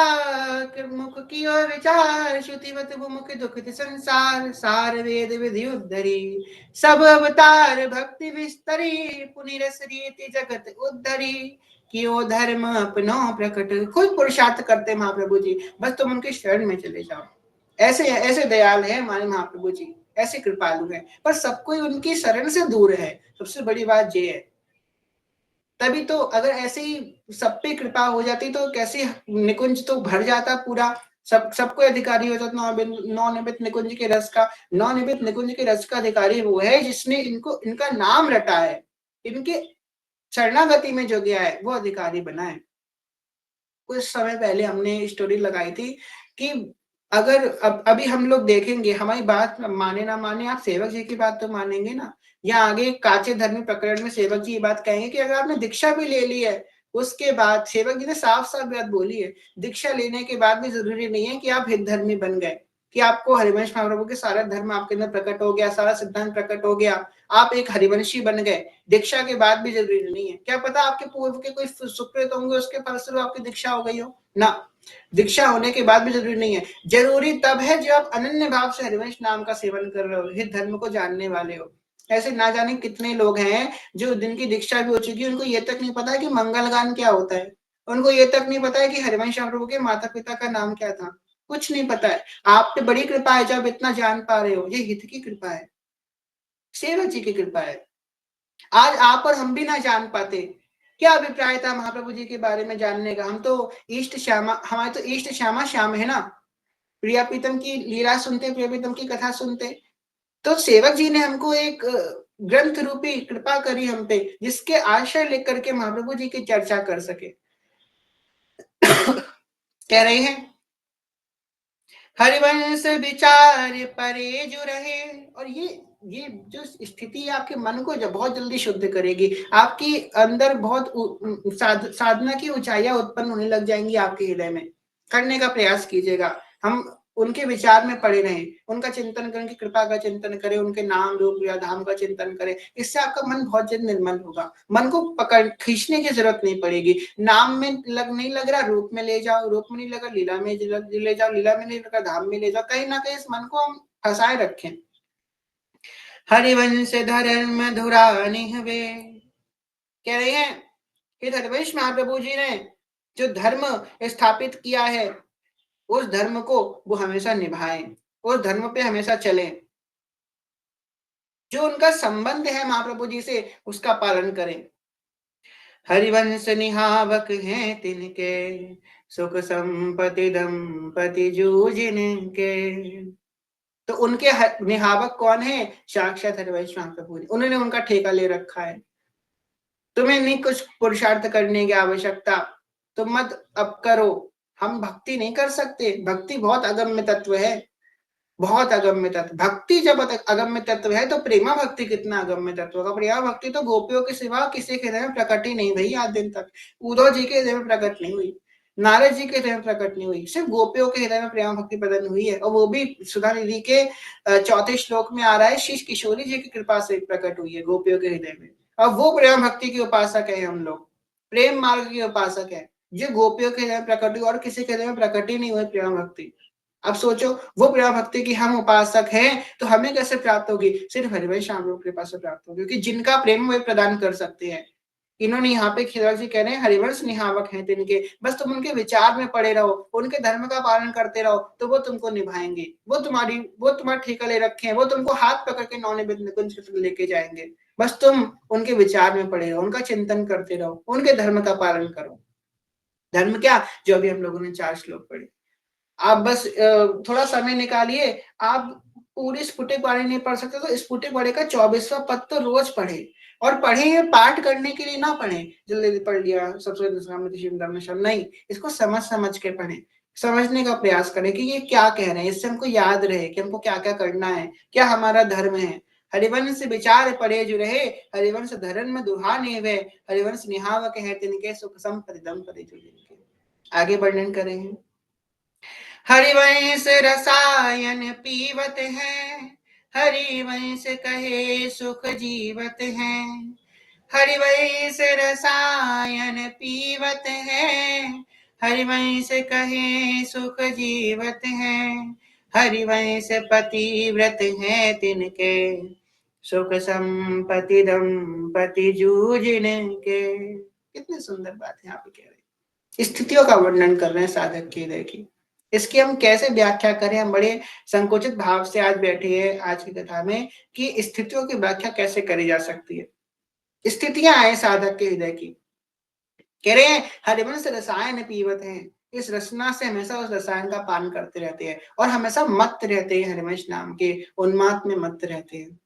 मुख कियो विचार, श्रुतिवत मुख दुखित संसार, सार वेद विधि उद्धरी, सब अवतार भक्ति विस्तरी, पुनि रस रीति जगत उद्धरी, कियो धर्म अपनो प्रकट। खुद पुरुषार्थ करते महाप्रभु जी, बस तुम उनके शरण में चले जाओ। ऐसे ऐसे दयाल है हमारे महाप्रभु जी, ऐसे कृपालु है, पर सब कोई उनकी शरण से दूर है। सबसे बड़ी बात ये है। तभी तो अगर ऐसे ही सब पे कृपा हो जाती तो कैसे निकुंज तो भर जाता पूरा, सबको अधिकारी हो जाता नौ निमित निकुंज के रस का। नौ निमित निकुंज के रस का अधिकारी वो है जिसने इनको इनका नाम रटा है, इनके शरणागति में जो गया है वो अधिकारी बना है। कुछ समय पहले हमने स्टोरी लगाई थी कि अगर अभी हम लोग देखेंगे, हमारी बात माने ना माने, आप सेवक जी की बात तो मानेंगे ना। या आगे काचे धर्म प्रकरण में सेवक जी ये बात कहेंगे कि अगर आपने दीक्षा भी ले ली है, उसके बाद सेवक जी ने साफ साफ बात बोली है, दीक्षा लेने के बाद भी जरूरी नहीं है कि आप हित धर्मी बन गए, कि आपको हरिवंश महाप्रभु के सारा धर्म आपके अंदर प्रकट हो गया, सारा सिद्धांत प्रकट हो गया, आप एक हरिवंशी बन गए। दीक्षा के बाद भी जरूरी नहीं है। क्या पता आपके पूर्व के कोई सुकृत होंगे, उसके फलस्वरूप आपकी दीक्षा हो गई हो ना। दीक्षा होने के बाद भी जरूरी नहीं है। जरूरी तब है जब आप अनन्य भाव से हरिवंश नाम का सेवन कर रहे हो, हित धर्म को जानने वाले हो। ऐसे ना जाने कितने लोग हैं जो जिनकी दीक्षा भी हो चुकी है, उनको ये तक नहीं पता है कि मंगल गान क्या होता है, उनको ये तक नहीं पता है कि हरिवंश महाप्रभु के माता पिता का नाम क्या था, कुछ नहीं पता है। आप पे बड़ी कृपा है जब इतना जान पा रहे हो, ये हित की कृपा है, सेवक जी की कृपा है। आज आप और हम भी ना जान पाते। क्या अभिप्राय था महाप्रभु जी के बारे में जानने का, हम तो इष्ट श्यामा, हमारे तो इष्ट श्यामा श्याम है ना, प्रिया प्रीतम की लीला सुनते, प्रिया प्रीतम की कथा सुनते। तो सेवक जी ने हमको एक ग्रंथ रूपी कृपा करी हम पे, जिसके आश्रय लेकर के महाप्रभु जी की चर्चा कर सके। कह रही है हरिवंश विचार परे जो रहे। और ये जो स्थिति आपके मन को बहुत जल्दी शुद्ध करेगी, आपकी अंदर बहुत साधना की ऊंचाइयां उत्पन्न होने लग जाएंगी आपके हृदय में। करने का प्रयास कीजिएगा, हम उनके विचार में पड़े रहें, उनका चिंतन करें, उनकी कृपा का चिंतन करें, उनके नाम रूप या धाम का चिंतन करें। इससे आपका मन बहुत जल्द निर्मल होगा। मन को पकड़ खींचने की जरूरत नहीं पड़ेगी। नाम में नहीं लग रहा, रूप में ले जाओ, रूप में नहीं लगा लीला में ले जाओ, लीला में नहीं लगा धाम में ले जाओ। कहीं ना कहीं इस मन को हम फंसाए रखें। हरिवंश धर्म धुरानी हवे। कह रहे हैं कि हरिवंश महाप्रभु जी ने जो धर्म स्थापित किया है, उस धर्म को वो हमेशा निभाएं, उस धर्म पे हमेशा चलें। जो उनका संबंध है महाप्रभु जी से, उसका पालन करें। हरिवंश निहावक हैं तिनके, सुख संपत्ति दंपति जूझिनके। तो उनके निहावक कौन है? साक्षात हरिवंश महाप्रभु जी। उन्होंने उनका ठेका ले रखा है। तुम्हें नहीं कुछ पुरुषार्थ करने की आवश्यकता, तुम मत अब करो। हम भक्ति नहीं कर सकते, भक्ति बहुत अगम्य तत्व है, बहुत अगम्य तत्व। भक्ति जब अगम्य तत्व है तो प्रेमा भक्ति कितना अगम्य तत्व होगा। प्रेमा भक्ति तो गोपियों के सिवा किसी के हृदय में प्रकट ही नहीं हुई आज दिन तक। उद्धव जी के हृदय में प्रकट नहीं हुई, नारद जी के हृदय में प्रकट नहीं हुई, सिर्फ गोपियों के हृदय में प्रेमा भक्ति प्रकट हुई है। और वो भी सुधा निधि के 4थे श्लोक में आ रहा है, शीश किशोरी जी की कृपा से प्रकट हुई है गोपियों के हृदय में। और वो प्रेम भक्ति की उपासक है हम लोग, प्रेम मार्ग की उपासक है, जो गोपियों के हृदय में प्रकट हुई और किसी के हृदय में प्रकट ही नहीं हुई प्रेम भक्ति। अब सोचो, वो प्रेम भक्ति की हम उपासक हैं तो हमें कैसे प्राप्त होगी? सिर्फ हरिवंश श्याम कृपा से प्राप्त होगी, क्योंकि जिनका प्रेम वे प्रदान कर सकते हैं। इन्होंने यहाँ पे खिलवाड़ जी कह रहे हैं हरिवंश निहावक हैं तिनके, बस तुम उनके विचार में पड़े रहो, उनके धर्म का पालन करते रहो, तो वो तुमको निभाएंगे। वो तुम्हारा ठेका ले रखे हैं, वो तुमको हाथ पकड़ के नौने निकुंज लेके जाएंगे। बस तुम उनके विचार में पड़े रहो, उनका चिंतन करते रहो, उनके धर्म का पालन करो। धर्म क्या? जो अभी हम लोगों ने 4 श्लोक पढ़े। आप बस थोड़ा समय निकालिए, आप पूरी स्फुटिक वाणी नहीं पढ़ सकते तो स्फुटिक वाणी का 24वां पद तो रोज पढ़े। और पढ़े ये पाठ करने के लिए ना पढ़े, जल्दी पढ़ लिया सबसे नहीं, इसको समझ समझ के पढ़े, समझने का प्रयास करें कि ये क्या कह रहे हैं, इससे हमको याद रहे कि हमको क्या क्या करना है, क्या हमारा धर्म है। हरिवंश विचार पड़े जो रहे, हरिवंश धर्म दुहाने वे, हरिवंश निहावक है तिनके सुख संपत्ति दंपति जो जिनके। आगे वर्णन करें। हरिवंश रसायन पीवत हैं, हरिवंश कहे सुख जीवत हैं। हरिवंश रसायन पीवत हैं, हरिवंश कहे सुख जीवत हैं। हरिवंश पतिव्रत हैं तिनके, सुख संपत्ति दंपति जूझिनके। कितनी सुंदर बात है यहाँ पे कह रहे, स्थितियों का वर्णन कर रहे हैं साधक की हृदय की। इसकी हम कैसे व्याख्या करें? हम बड़े संकुचित भाव से आज बैठे हैं आज की कथा में कि स्थितियों की व्याख्या कैसे करी जा सकती है। स्थितियां आए साधक के हृदय की। कह रहे हैं हरिवंश रसायन पीवत हैं, इस रसना से हमेशा उस रसायन का पान करते रहते हैं और हमेशा मत रहते हैं, हरिवंश नाम के उन्माद में मत रहते हैं।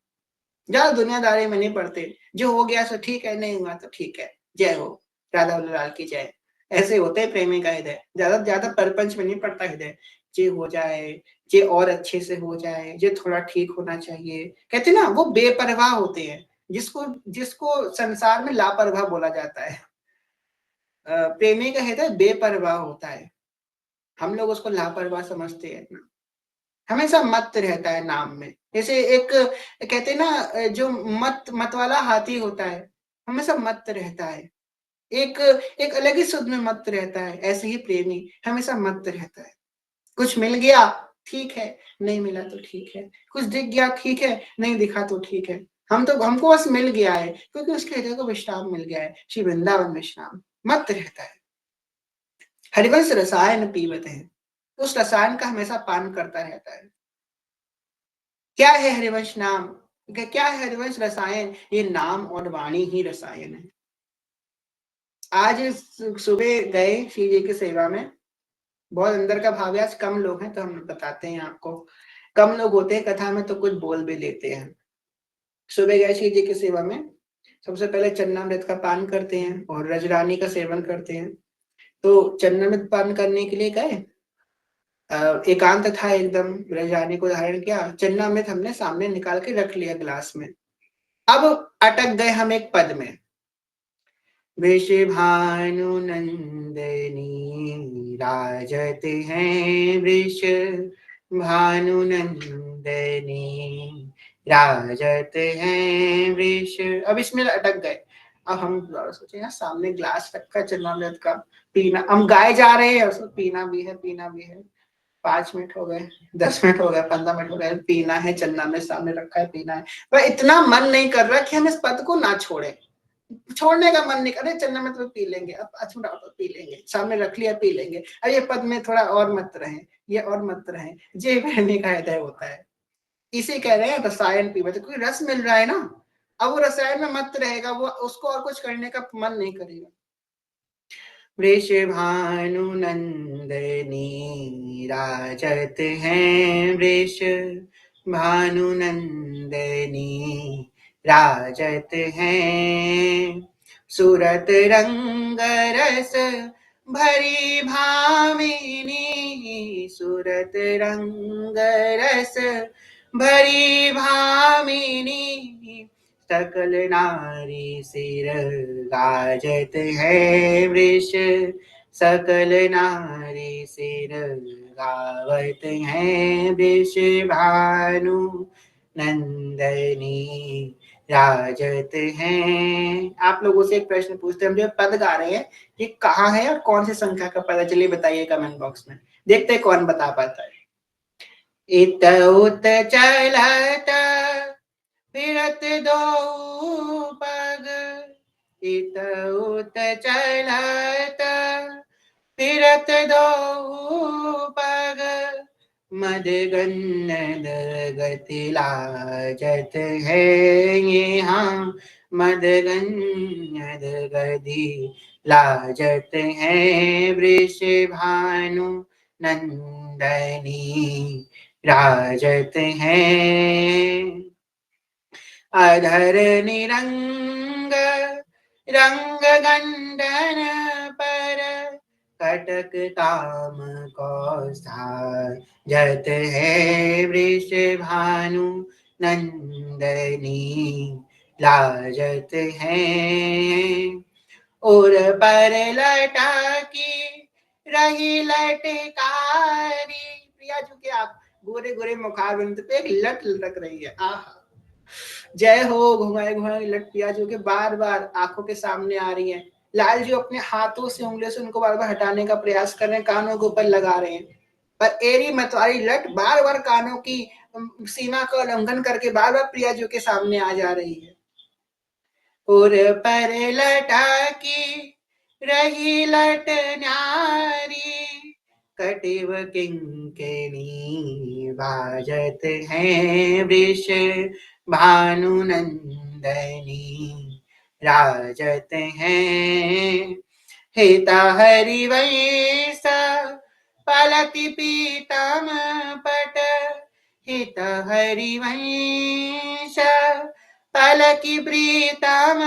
ज्यादा दुनियादारी में नहीं पड़ते, जो हो गया सो ठीक है, नहीं हुआ तो ठीक है, जय हो राधा लाल की जय। ऐसे होते हैं प्रेमी का हृदय, ज्यादा ज्यादा परपंच में नहीं पड़ता हृदय। जे हो जाए, जे और अच्छे से हो जाए, जे थोड़ा ठीक होना चाहिए। कहते ना वो बेपरवाह होते हैं, जिसको जिसको संसार में लापरवाह बोला जाता है। प्रेमी का हृदय बेपरवाह होता है, हम लोग उसको लापरवाह समझते हैं ना। हमेशा मत रहता है नाम में। जैसे एक कहते हैं ना, जो मत वाला हाथी होता है, हमेशा मत रहता है। एक एक अलग ही सुध में मत रहता है। ऐसे ही प्रेमी हमेशा मत रहता है। कुछ मिल गया ठीक है, नहीं मिला तो ठीक है, कुछ दिख गया ठीक है, नहीं दिखा तो ठीक है। हमको बस मिल गया है, क्योंकि उसके हृदय को विश्राम मिल गया है, श्री वृंदावन विश्राम। मत रहता है। हरिवंश रसायन पीवत है, उस रसायन का हमेशा पान करता रहता है। क्या है हरिवंश नाम? क्या है हरिवंश रसायन? ये नाम और वाणी ही रसायन है। आज सुबह गए श्री जी की सेवा में, बहुत अंदर का भाव है। आज कम लोग हैं तो हम बताते हैं आपको। कम लोग होते हैं कथा में तो कुछ बोल भी लेते हैं। सुबह गए श्री जी की सेवा में, सबसे पहले चन्नामृत का पान करते हैं और रजरानी का सेवन करते हैं। तो चन्नामृत पान करने के लिए गए, एकांत था एकदम, ब्रजरानी को धारण किया, चन्नामृत हमने सामने निकाल के रख लिया गिलास में। अब अटक गए हम एक पद में, वृषभानु नंदनी राजत हैं वृष भानु नंदनी राजत हैं वृष। अब इसमें अटक गए। अब हम सोचे यार सामने ग्लास रखा है चन्नामृत का, पीना, हम गाए जा रहे हैं, उसको पीना भी है, पीना भी है। 5 मिनट हो गए, 10 मिनट हो गए, 15 मिनट हो गए, पीना है, चन्नामृत सामने रखा है, पीना है, पर इतना मन नहीं कर रहा कि हम इस पद को ना छोड़े, छोड़ने का मन नहीं करे, चन्नामृत में पी लेंगे, अब अच्छा पी लेंगे, सामने रख लिया, पी लेंगे, अब ये पद में थोड़ा और मत रहे, ये और मत रहे, जे बहने का हृदय होता है। इसे कह रहे हैं रसायन पीवा, तो कोई रस मिल रहा है ना, अब वो रसायन में मत रहेगा, वो उसको और कुछ करने का मन नहीं करेगा। वृषभानु नंदनी राजत हैं वृष भानु नंदनी राजत हैं, सूरत रंग रस भरी भामिनी, सूरत रंग रस भरी भामिनी, सकल नारी सिर गाजत है वृष, सकल नारी सिर गावत है वृष भानु नंदनी राजत हैं। आप लोगों से एक प्रश्न पूछते हैं, हम जो पद गा रहे हैं ये कहाँ है और कौन सी संख्या का पद है, चलिए बताइए कमेंट बॉक्स में, देखते हैं कौन बता पाता है। इत उत चलत फिरत दो पग, इत उत चलत फिरत दो पग, मद गन्नद गति लाजत है यहाँ, मद गन्नद गति लाजत है वृष भानु नंदनी राजत हैं, अधर निरंग रंग गंडन पर, कटक ताम कौसाजत है वृष भानु नंदनी लाजत हैं, और पर लटकी रही लटकारी, प्रिया चूंकि आप गोरे गोरे मुखार बिंदु पे एक लट लटक रही है, आहा जय हो, घुमाए घुमाए लट पिया जो कि बार बार आंखों के सामने आ रही है। लाल जी अपने हाथों से उंगलियों से उनको बार बार हटाने का प्रयास कर रहे हैं, कानों के ऊपर लगा रहे हैं, पर एरी मतवारी लट बार बार कानों की सीमा का उल्लंघन करके बार बार प्रिया जो के सामने आ जा रही है। और पर लटा की रही लट न्यारी, कटिव किंकिणी बाजत हैं वृष भानु नंदनी राजत हैं, हिता हरि वैस पलति पीतम पट, हित हरि वंश पलकी प्रीतम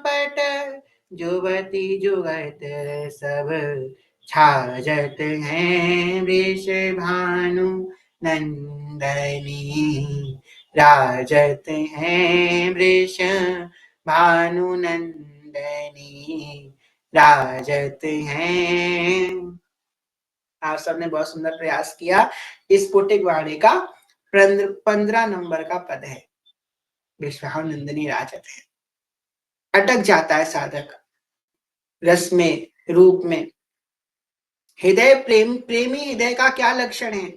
पट, जुवती जुगत सब छाजत हैं वृष भानु नंदनी राजत हैं वृष भानु नंदनी राजत हैं। आप सबने बहुत सुंदर प्रयास किया। इस स्फुटिक वाणी का 15 नंबर का पद है, विश्वानंदिनी राजत है। अटक जाता है साधक रस में, रूप में। हृदय प्रेमी हृदय का क्या लक्षण है?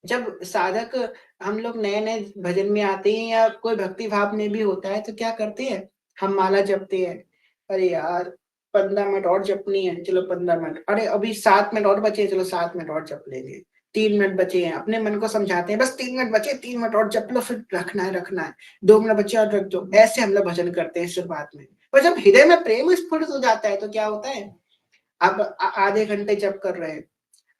जब साधक, हम लोग नए नए भजन में आते हैं या कोई भक्ति भाव में भी होता है तो क्या करते हैं, हम माला जपते हैं, अरे यार 15 मिनट और जपनी है, चलो 15 मिनट, अरे अभी 7 मिनट और बचे, चलो 7 मिनट और जप लेंगे, 3 मिनट बचे हैं, अपने मन को समझाते हैं बस 3 मिनट बचे, 3 मिनट और जप लो, फिर रखना है रखना है, 2 मिनट बचे और रख दो। ऐसे हम लोग भजन करते हैं शुरुआत में, पर जब हृदय में प्रेम स्फुरित हो जाता है तो क्या होता है, आप आधे घंटे जप कर रहे हैं,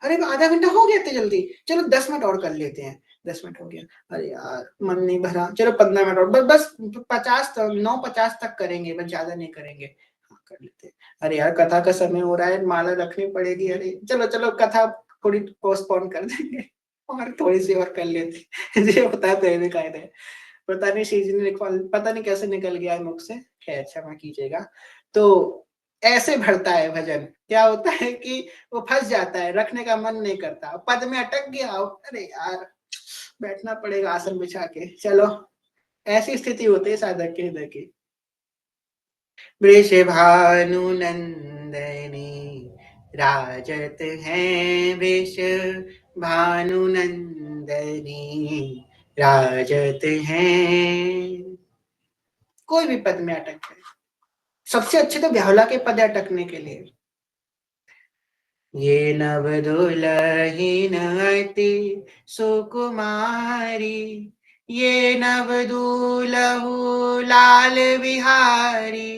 अरे आधा घंटा हो गया इतनी जल्दी, चलो 10 मिनट और कर लेते हैं, 10 मिनट हो गया, अरे यार मन नहीं भरा, चलो 15 मिनट और, बस बस 50 तक 9:50 तक करेंगे, बस ज्यादा नहीं करेंगे, हाँ कर लेते हैं। अरे यार कथा का समय हो रहा है, माला रखनी पड़ेगी। अरे चलो चलो कथा थोड़ी पोस्टपोन कर देंगे और थोड़ी सी और कर लेते हैं। ये होता तो है कायदे। पता नहीं सीजन पता नहीं कैसे निकल गया है मुख से, खैर क्षमा कीजिएगा। तो ऐसे भरता है भजन, क्या होता है कि वो फंस जाता है, रखने का मन नहीं करता, पद में अटक गया हो, अरे यार बैठना पड़ेगा आसन बिछा के। चलो ऐसी स्थिति होती है साधक के हृदय की। वृषभानु नंदनी राजत हैं, वृष भानु नंदनी राजत हैं। कोई भी पद में अटक जाए, सबसे अच्छे तो ब्याहुला के पद अटकने के लिए। ये नव दुलहिन अति सुकुमारी, ये नव दुलहु लाल बिहारी,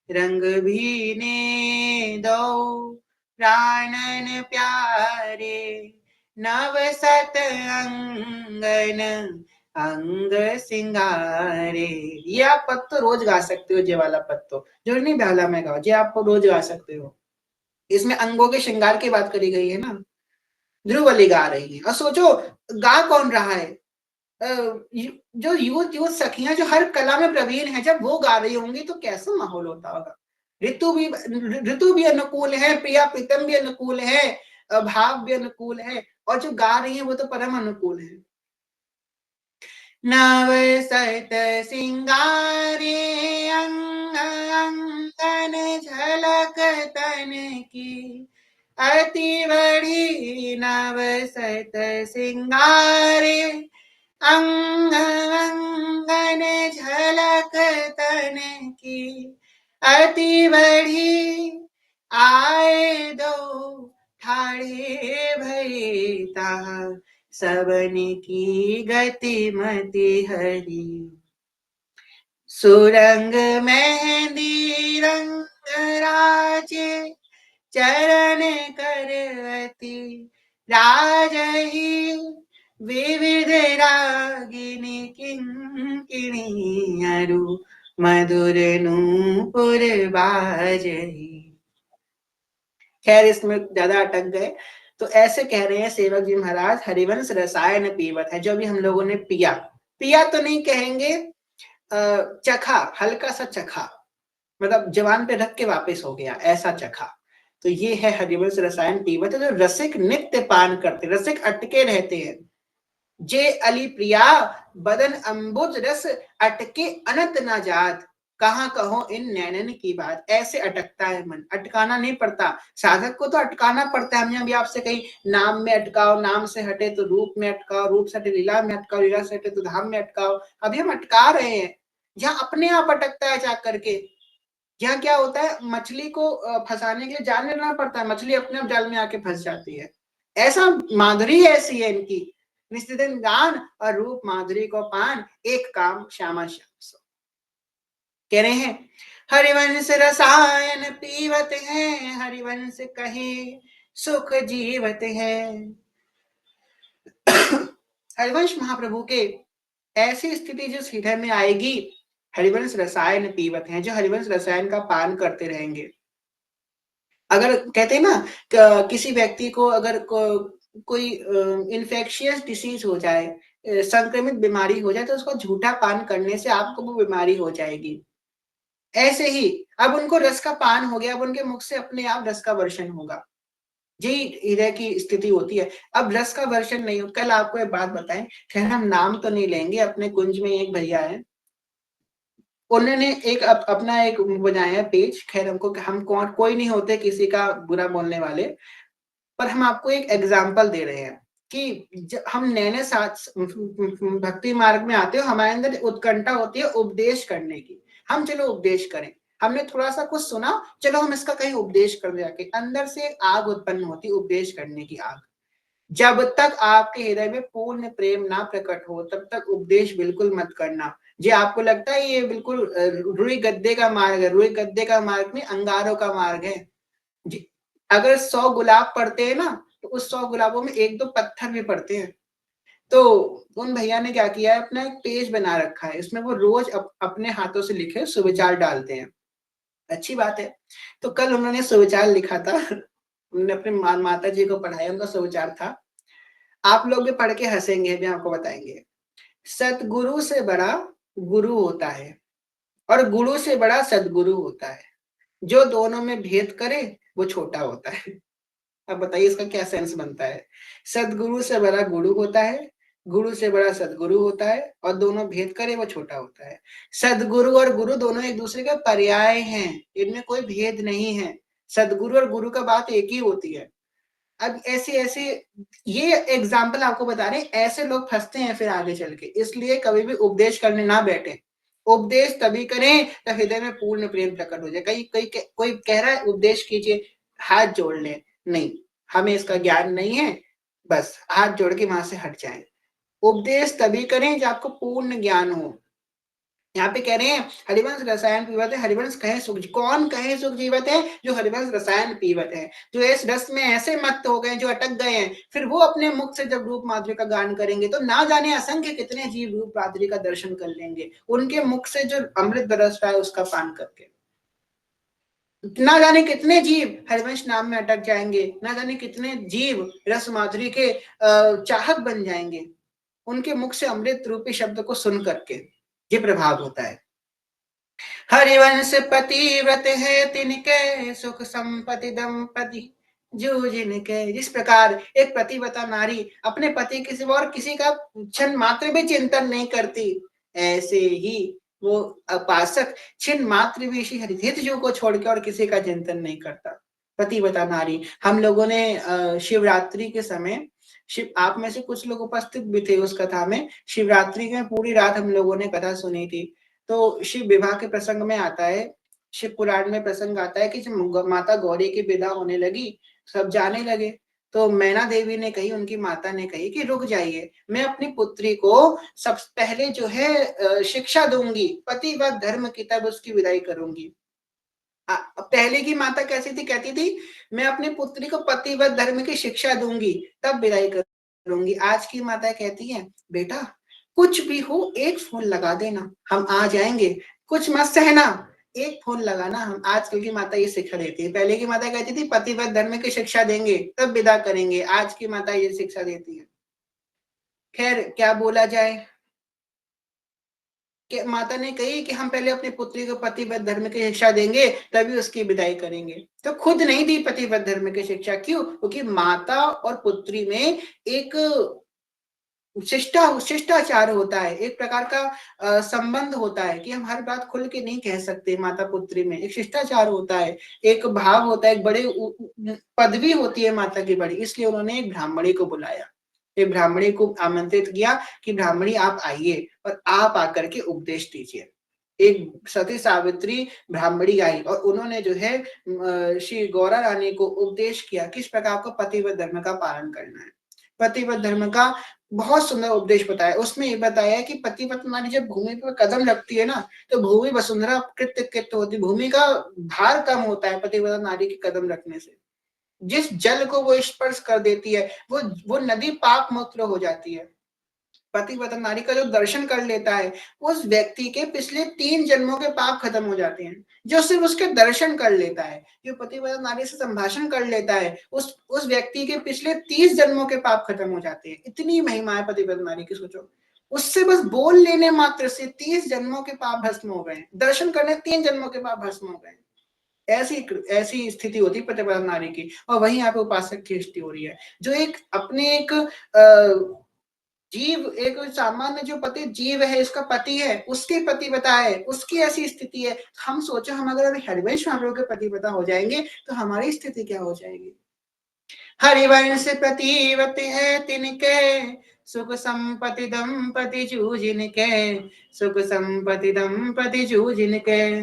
रंग भीने दो प्राणन प्यारे, नव सत अंगन अंग सिंगारे। ये आप पद तो रोज गा सकते हो, ये वाला पद तो जो नहीं ब्याहला में गाओ, ये आप रोज गा सकते हो। इसमें अंगों के श्रृंगार की बात करी गई है ना, ध्रुवली गा रही है। और सोचो गा कौन रहा है, जो युवत युवत सखियां जो हर कला में प्रवीण है, जब वो गा रही होंगी तो कैसा माहौल होता होगा। ऋतु भी अनुकूल है, प्रिया प्रीतम भी अनुकूल है, भाव भी अनुकूल है, और जो गा रही है वो तो परम अनुकूल है। नव सत सिंगारे अंग अंगन झलक तन की, अति बड़ी नव सत सिंगारे अंग अंगन झलक तन की, अति बड़ी आए दो ठाड़े भैता, सबन की गति मति हरी। सुरंग मेहंदी रंग राजे, चरण करवती राजही, विविध रागिनी किंकिणी अरु, मधुर नूपुर बाजही। खैर इसमें ज्यादा अटक गए। तो ऐसे कह रहे हैं सेवक जी महाराज, हरिवंश रसायन पीवत है, जो भी हम लोगों ने पिया, पिया तो नहीं कहेंगे, चखा, हल्का सा चखा, मतलब जवान पे रख के वापस हो गया, ऐसा चखा। तो ये है हरिवंश रसायन पीवत, जो रसिक नित्य पान करते, रसिक अटके रहते हैं। जे अली प्रिया बदन अंबुज रस, अटके अनंत ना जात, कहाँ कहो इन नैनन की बात। ऐसे अटकता है मन, अटकाना नहीं पड़ता। साधक को तो अटकाना पड़ता है। हमने अभी आपसे कही नाम में अटकाओ, नाम से हटे तो रूप में अटकाओ, रूप से हटे लीला में अटकाओ, लीला से हटे तो धाम में अटकाओ। अभी हम अटका रहे हैं, जहाँ अपने आप अटकता है जा करके। यहाँ क्या होता है, मछली को फंसाने के लिए जाल लेना पड़ता है, मछली अपने आप जाल में आके फंस जाती है। ऐसा माधुरी ऐसी है इनकी, निश्चित गान और रूप माधुरी को पान, एक काम श्यामा श्याम सो। कह रहे हैं हरिवंश रसायन पीवत हैं, हरिवंश कहे सुख जीवत है। हरिवंश महाप्रभु के ऐसी स्थिति जिस हृदय में आएगी, हरिवंश रसायन पीवत हैं, जो हरिवंश रसायन का पान करते रहेंगे। अगर कहते हैं ना किसी व्यक्ति को अगर कोई इन्फेक्शियस डिसीज हो जाए, संक्रमित बीमारी हो जाए, तो उसको झूठा पान करने से आपको वो बीमारी हो जाएगी। ऐसे ही अब उनको रस का पान हो गया, अब उनके मुख से अपने आप रस का वर्षण होगा। यही हृदय की स्थिति होती है। अब रस का वर्षण नहीं हो, कल आपको एक बात बताएं, खैर हम नाम तो नहीं लेंगे, अपने कुंज में एक भैया है, उन्होंने एक अपना एक बनाया पेज। खैर हमको, हम कोई नहीं होते किसी का बुरा बोलने वाले, पर हम आपको एक एग्जाम्पल दे रहे हैं कि हम नए नए साथ भक्ति मार्ग में आते हो, हमारे अंदर उत्कंठा होती है उपदेश करने की। हम चलो उपदेश करें, हमने थोड़ा सा कुछ सुना, चलो हम इसका कहीं उपदेश कर जाके, अंदर से एक आग उत्पन्न होती, उपदेश करने की आग। जब तक आपके हृदय में पूर्ण प्रेम ना प्रकट हो, तब तक उपदेश बिल्कुल मत करना। जो आपको लगता है ये बिल्कुल रुई गद्दे का मार्ग है, रुई गद्दे का मार्ग में अंगारों का मार्ग है। अगर 100 गुलाब पड़ते हैं ना, तो उस 100 गुलाबों में एक दो पत्थर भी पड़ते हैं। तो उन भैया ने क्या किया है, अपना एक पेज बना रखा है, इसमें वो रोज अपने हाथों से लिखे सुविचार डालते हैं। अच्छी बात है। तो कल उन्होंने सुविचार लिखा था, उन्होंने अपने माता जी को पढ़ाया, उनका सुविचार था, आप लोग भी पढ़ के हंसेंगे, भी आपको बताएंगे। सतगुरु से बड़ा गुरु होता है और गुरु से बड़ा सदगुरु होता है, जो दोनों में भेद करे वो छोटा होता है। अब बताइए इसका क्या सेंस बनता है। सदगुरु से बड़ा गुरु होता है, गुरु से बड़ा सदगुरु होता है, और दोनों भेद करे वो छोटा होता है। सदगुरु और गुरु दोनों एक दूसरे का पर्याय हैं, इनमें कोई भेद नहीं है। सदगुरु और गुरु का बात एक ही होती है। अब ऐसे ऐसे ये एग्जाम्पल आपको बता रहे हैं, ऐसे लोग फंसते हैं फिर आगे चल के। इसलिए कभी भी उपदेश करने ना बैठे। उपदेश तभी करें जब हृदय में पूर्ण प्रेम प्रकट हो जाए। कोई कह रहा है उपदेश कीजिए, हाथ जोड़ लें, नहीं, हमें इसका ज्ञान नहीं है, बस हाथ जोड़ के वहां से हट जाएं। उपदेश तभी करें जब आपको पूर्ण ज्ञान हो। यहाँ पे कह रहे हैं हरिवंश रसायन पीवत है, हरिवंश कहे सुख, कौन कहे सुख जीवत है? जो हरिवंश रसायन पीवत है, जो इस रस में ऐसे मत्त हो गए, जो अटक गए हैं, फिर वो अपने मुख से जब रूप माधुरी का गान करेंगे तो ना जाने असंख्य कितने जीव रूप माधुरी का दर्शन कर लेंगे, उनके मुख से जो अमृत बरस रहा है उसका पान करके। ना जाने कितने जीव हरिवंश नाम में अटक जाएंगे, ना जाने कितने जीव रस माधुरी के चाहक बन जाएंगे, उनके मुख से अमृत रूपी शब्द को सुन करके। ये प्रभाव होता है। हरिवंश पतिव्रत है तिनके, सुख संपत्ति दंपति जो जिनके। जिस प्रकार एक पतिव्रता नारी अपने पति के सिवा और किसी का क्षण मात्र भी चिंतन नहीं करती, ऐसे ही वो उपासक क्षण मात्र भी इसी हरिहित जो को छोड़ के और किसी का चिंतन नहीं करता। पतिव्रता नारी। हम लोगों ने शिवरात्रि के समय, शिव आप में से कुछ लोग उपस्थित भी थे उस कथा में, शिवरात्रि में पूरी रात हम लोगों ने कथा सुनी थी। तो शिव विवाह के प्रसंग में आता है, शिव पुराण में प्रसंग आता है कि जब माता गौरी की विदा होने लगी, सब जाने लगे, तो मैना देवी ने कही, उनकी माता ने कही कि रुक जाइए, मैं अपनी पुत्री को सबसे पहले जो है शिक्षा दूंगी, पतिव्रत धर्म की, तब उसकी विदाई करूंगी। पहले की माता कैसी थी? कहती थी मैं अपनी पुत्री को पतिव्रत धर्म की शिक्षा दूंगी तब विदाई करूंगी। आज की माता कहती है बेटा कुछ भी हो एक फोन लगा देना, हम आ जाएंगे, कुछ मत सहना, एक फोन लगाना। हम आजकल की माता ये शिक्षा देती है। पहले की माता कहती थी पतिव्रत धर्म की शिक्षा देंगे तब विदा करेंगे, आज की माता ये शिक्षा देती है। खैर क्या बोला जाए कि माता ने कही कि हम पहले अपनी पुत्री को पतिव्रत धर्म की शिक्षा देंगे तभी उसकी विदाई करेंगे, तो खुद नहीं दी पतिव्रत धर्म की शिक्षा। क्यों? क्योंकि माता और पुत्री में एक शिष्टाचार होता है, एक प्रकार का संबंध होता है कि हम हर बात खुल के नहीं कह सकते। माता पुत्री में एक शिष्टाचार होता है, एक भाव होता है, एक बड़े पदवी होती है माता की बड़ी। इसलिए उन्होंने एक ब्राह्मणी को बुलाया, एक ब्राह्मणी को आमंत्रित किया कि ब्राह्मणी आप आइए और आप आकर के उपदेश दीजिए। एक सती सावित्री ब्राह्मणी आई और उन्होंने जो है श्री गौरा रानी को उपदेश किया किस प्रकार को पतिव्रत धर्म का पालन करना है। पतिव्रत धर्म का बहुत सुंदर उपदेश बताया। उसमें ये बताया है कि पतिव्रत नारी जब भूमि पर कदम रखती है ना, तो भूमि वसुंधरा कृत्य कृत्य होती, भूमि का भार कम होता है पतिव्रत नारी के कदम रखने से। जिस जल को वो स्पर्श कर देती है वो नदी पाप मुक्त हो जाती है। पतिव्रता नारी का जो दर्शन कर लेता है उस व्यक्ति के पिछले 3 जन्मों के पाप खत्म हो जाते हैं। जो सिर्फ उसके दर्शन कर लेता है, जो पतिव्रता नारी से संभाषण कर लेता है, उस व्यक्ति के पिछले 30 जन्मों के पाप खत्म हो जाते हैं। इतनी महिमा है पतिव्रता नारी की, सोचो। उससे बस बोल लेने मात्र से 30 जन्मों के पाप भस्म हो गए, दर्शन करने 3 जन्मों के पाप भस्म हो गए। ऐसी ऐसी स्थिति होती है पतिव्रता नारी की। और वहीं यहाँ पे उपासक की स्थिति हो रही है, जो एक अपने एक जीव, एक सामान्य जो पति जीव है, इसका पति है, उसके पतिव्रता है, उसकी ऐसी स्थिति है। हम सोचो हम अगर हरिवंश महाप्रभु के पतिव्रता हो जाएंगे तो हमारी स्थिति क्या हो जाएगी। हरिवंश प्रतिव्रत है तिनके, सुख संपत्ति दंपति जूझिनके, सुख संपत्ति दंपति जूझिनके।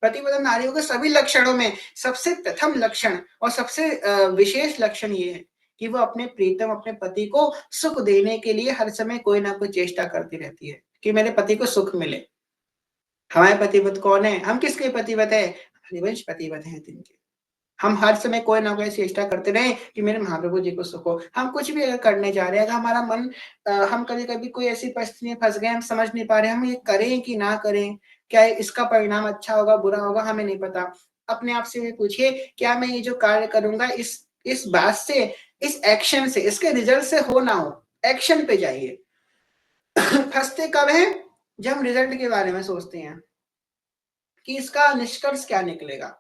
पतिव्रता नारियों के सभी लक्षणों में सबसे प्रथम लक्षण और सबसे विशेष लक्षण ये है कि वो अपने प्रीतम, अपने पति को सुख देने के लिए हर समय कोई ना कोई चेष्टा करती रहती है कि मेरे पति को सुख मिले। हमारे पतिव्रत कौन है? हम किसके पतिव्रत है? हरिवंश पतिव्रत है तिनके। हम हर समय कोई ना कोई चेष्टा करते रहे कि मेरे महाप्रभु जी को सुख हो। हम कुछ भी अगर करने जा रहे हैं, अगर हमारा मन हम कभी कभी कोई ऐसी परिस्थिति में फंस गए, हम समझ नहीं पा रहे हम ये करें कि ना करें, क्या इसका परिणाम अच्छा होगा बुरा होगा हमें नहीं पता। अपने आप से पूछिए, क्या मैं ये जो कार्य करूंगा इस बात से, इस एक्शन से, इसके रिजल्ट से हो ना हो, एक्शन पे जाइए। फंसते कब है? जब हम रिजल्ट के बारे में सोचते हैं कि इसका निष्कर्ष क्या निकलेगा,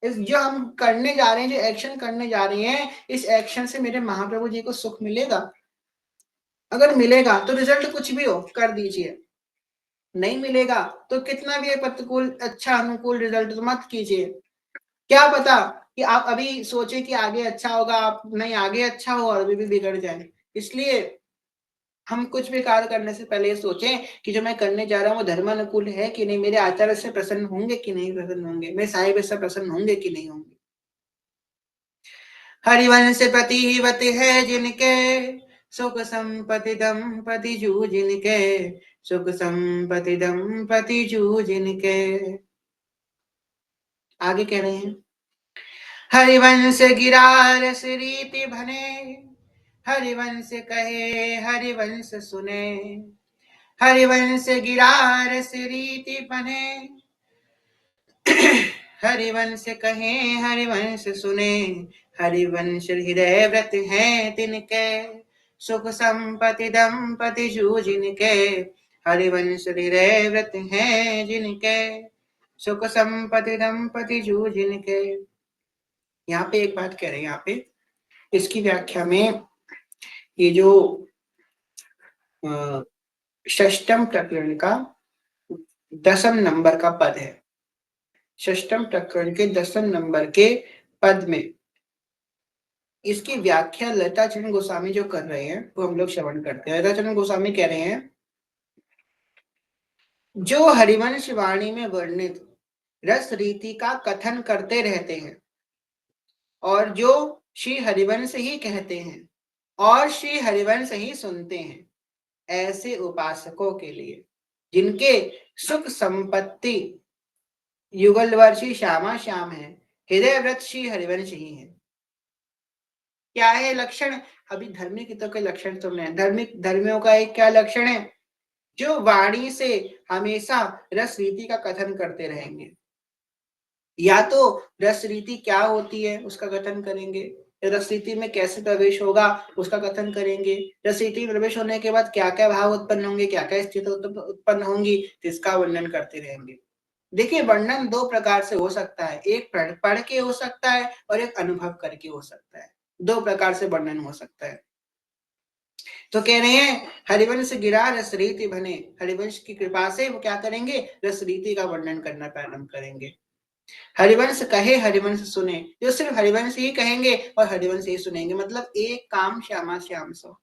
इस जो हम करने जा रहे हैं, जो एक्शन करने जा रहे हैं, इस एक्शन से मेरे महाप्रभु जी को सुख मिलेगा? अगर मिलेगा तो रिजल्ट कुछ भी हो कर दीजिए, नहीं मिलेगा तो कितना भी प्रतिकूल अच्छा अनुकूल रिजल्ट तो मत कीजिए। क्या पता कि आप अभी सोचे कि आगे अच्छा होगा, आप नहीं आगे अच्छा हो और अभी भी बिगड़ जाए। इसलिए हम कुछ भी कार्य करने से पहले ये सोचें कि जो मैं करने जा रहा हूँ वो धर्मानुकूल है कि नहीं, मेरे आचार्य से प्रसन्न होंगे कि नहीं प्रसन्न होंगे, मेरे साहिब से प्रसन्न होंगे कि नहीं होंगे। हरिवंश प्रतिवति है जिनके, सुख संपत्ति दंपति जू जिनके, सुख संपत्ति दंपति जू जिनके। आगे कह रहे हैं, हरिवंश गिरारस रीति भने, हरिवंश कहे हरिवंश सुने, हरिवंश गिरारस रीति बने, हरिवंश कहे हरिवंश सुने, हरिवंश हृदय व्रत है तिनके, सुख संपत्ति दंपति जू जिनके, हरिवंश हृदय व्रत है जिनके, सुख संपत्ति दंपति जू जिनके। यहाँ पे एक बात कह रहे हैं, यहाँ पे इसकी व्याख्या में ये जो षष्टम प्रकरण का 10वें नंबर का पद है, षष्टम प्रकरण के 10वें नंबर के पद में इसकी व्याख्या लता चरण गोस्वामी जो कर रहे हैं वो हम लोग श्रवण करते हैं। लता चरण गोस्वामी कह रहे हैं, जो हरिवंश वाणी में वर्णित रस रीति का कथन करते रहते हैं और जो श्री हरिवंश ही कहते हैं और श्री हरिवंश ही सुनते हैं, ऐसे उपासकों के लिए जिनके सुख संपत्ति युगलवर्षी श्यामा श्याम है, हृदय व्रत श्री हरिवंश ही है। क्या है लक्षण? अभी धर्मी गीतों के लक्षण सुन रहे हैं। धार्मिक धर्मियों का एक क्या लक्षण है? जो वाणी से हमेशा रस रीति का कथन करते रहेंगे। या तो रस रीति क्या होती है उसका कथन करेंगे, रस रीति में कैसे प्रवेश होगा उसका कथन करेंगे, रस रीति में प्रवेश होने के बाद क्या क्या भाव उत्पन्न होंगे, क्या क्या स्थिति उत्पन्न होंगी, इसका वर्णन करते रहेंगे। देखिए, वर्णन दो प्रकार से हो सकता है, एक पढ़ के हो सकता है और एक अनुभव करके हो सकता है। दो प्रकार से वर्णन हो सकता है। तो कह रहे हैं, हरिवंश गिरा रस रीति बने, हरिवंश की कृपा से वो क्या करेंगे, रस रीति का वर्णन करना प्रारंभ करेंगे। हरिवंश कहे हरिवंश सुने, जो सिर्फ हरिवंश ही कहेंगे और हरिवंश ही सुनेंगे, मतलब एक काम श्यामा श्याम सो,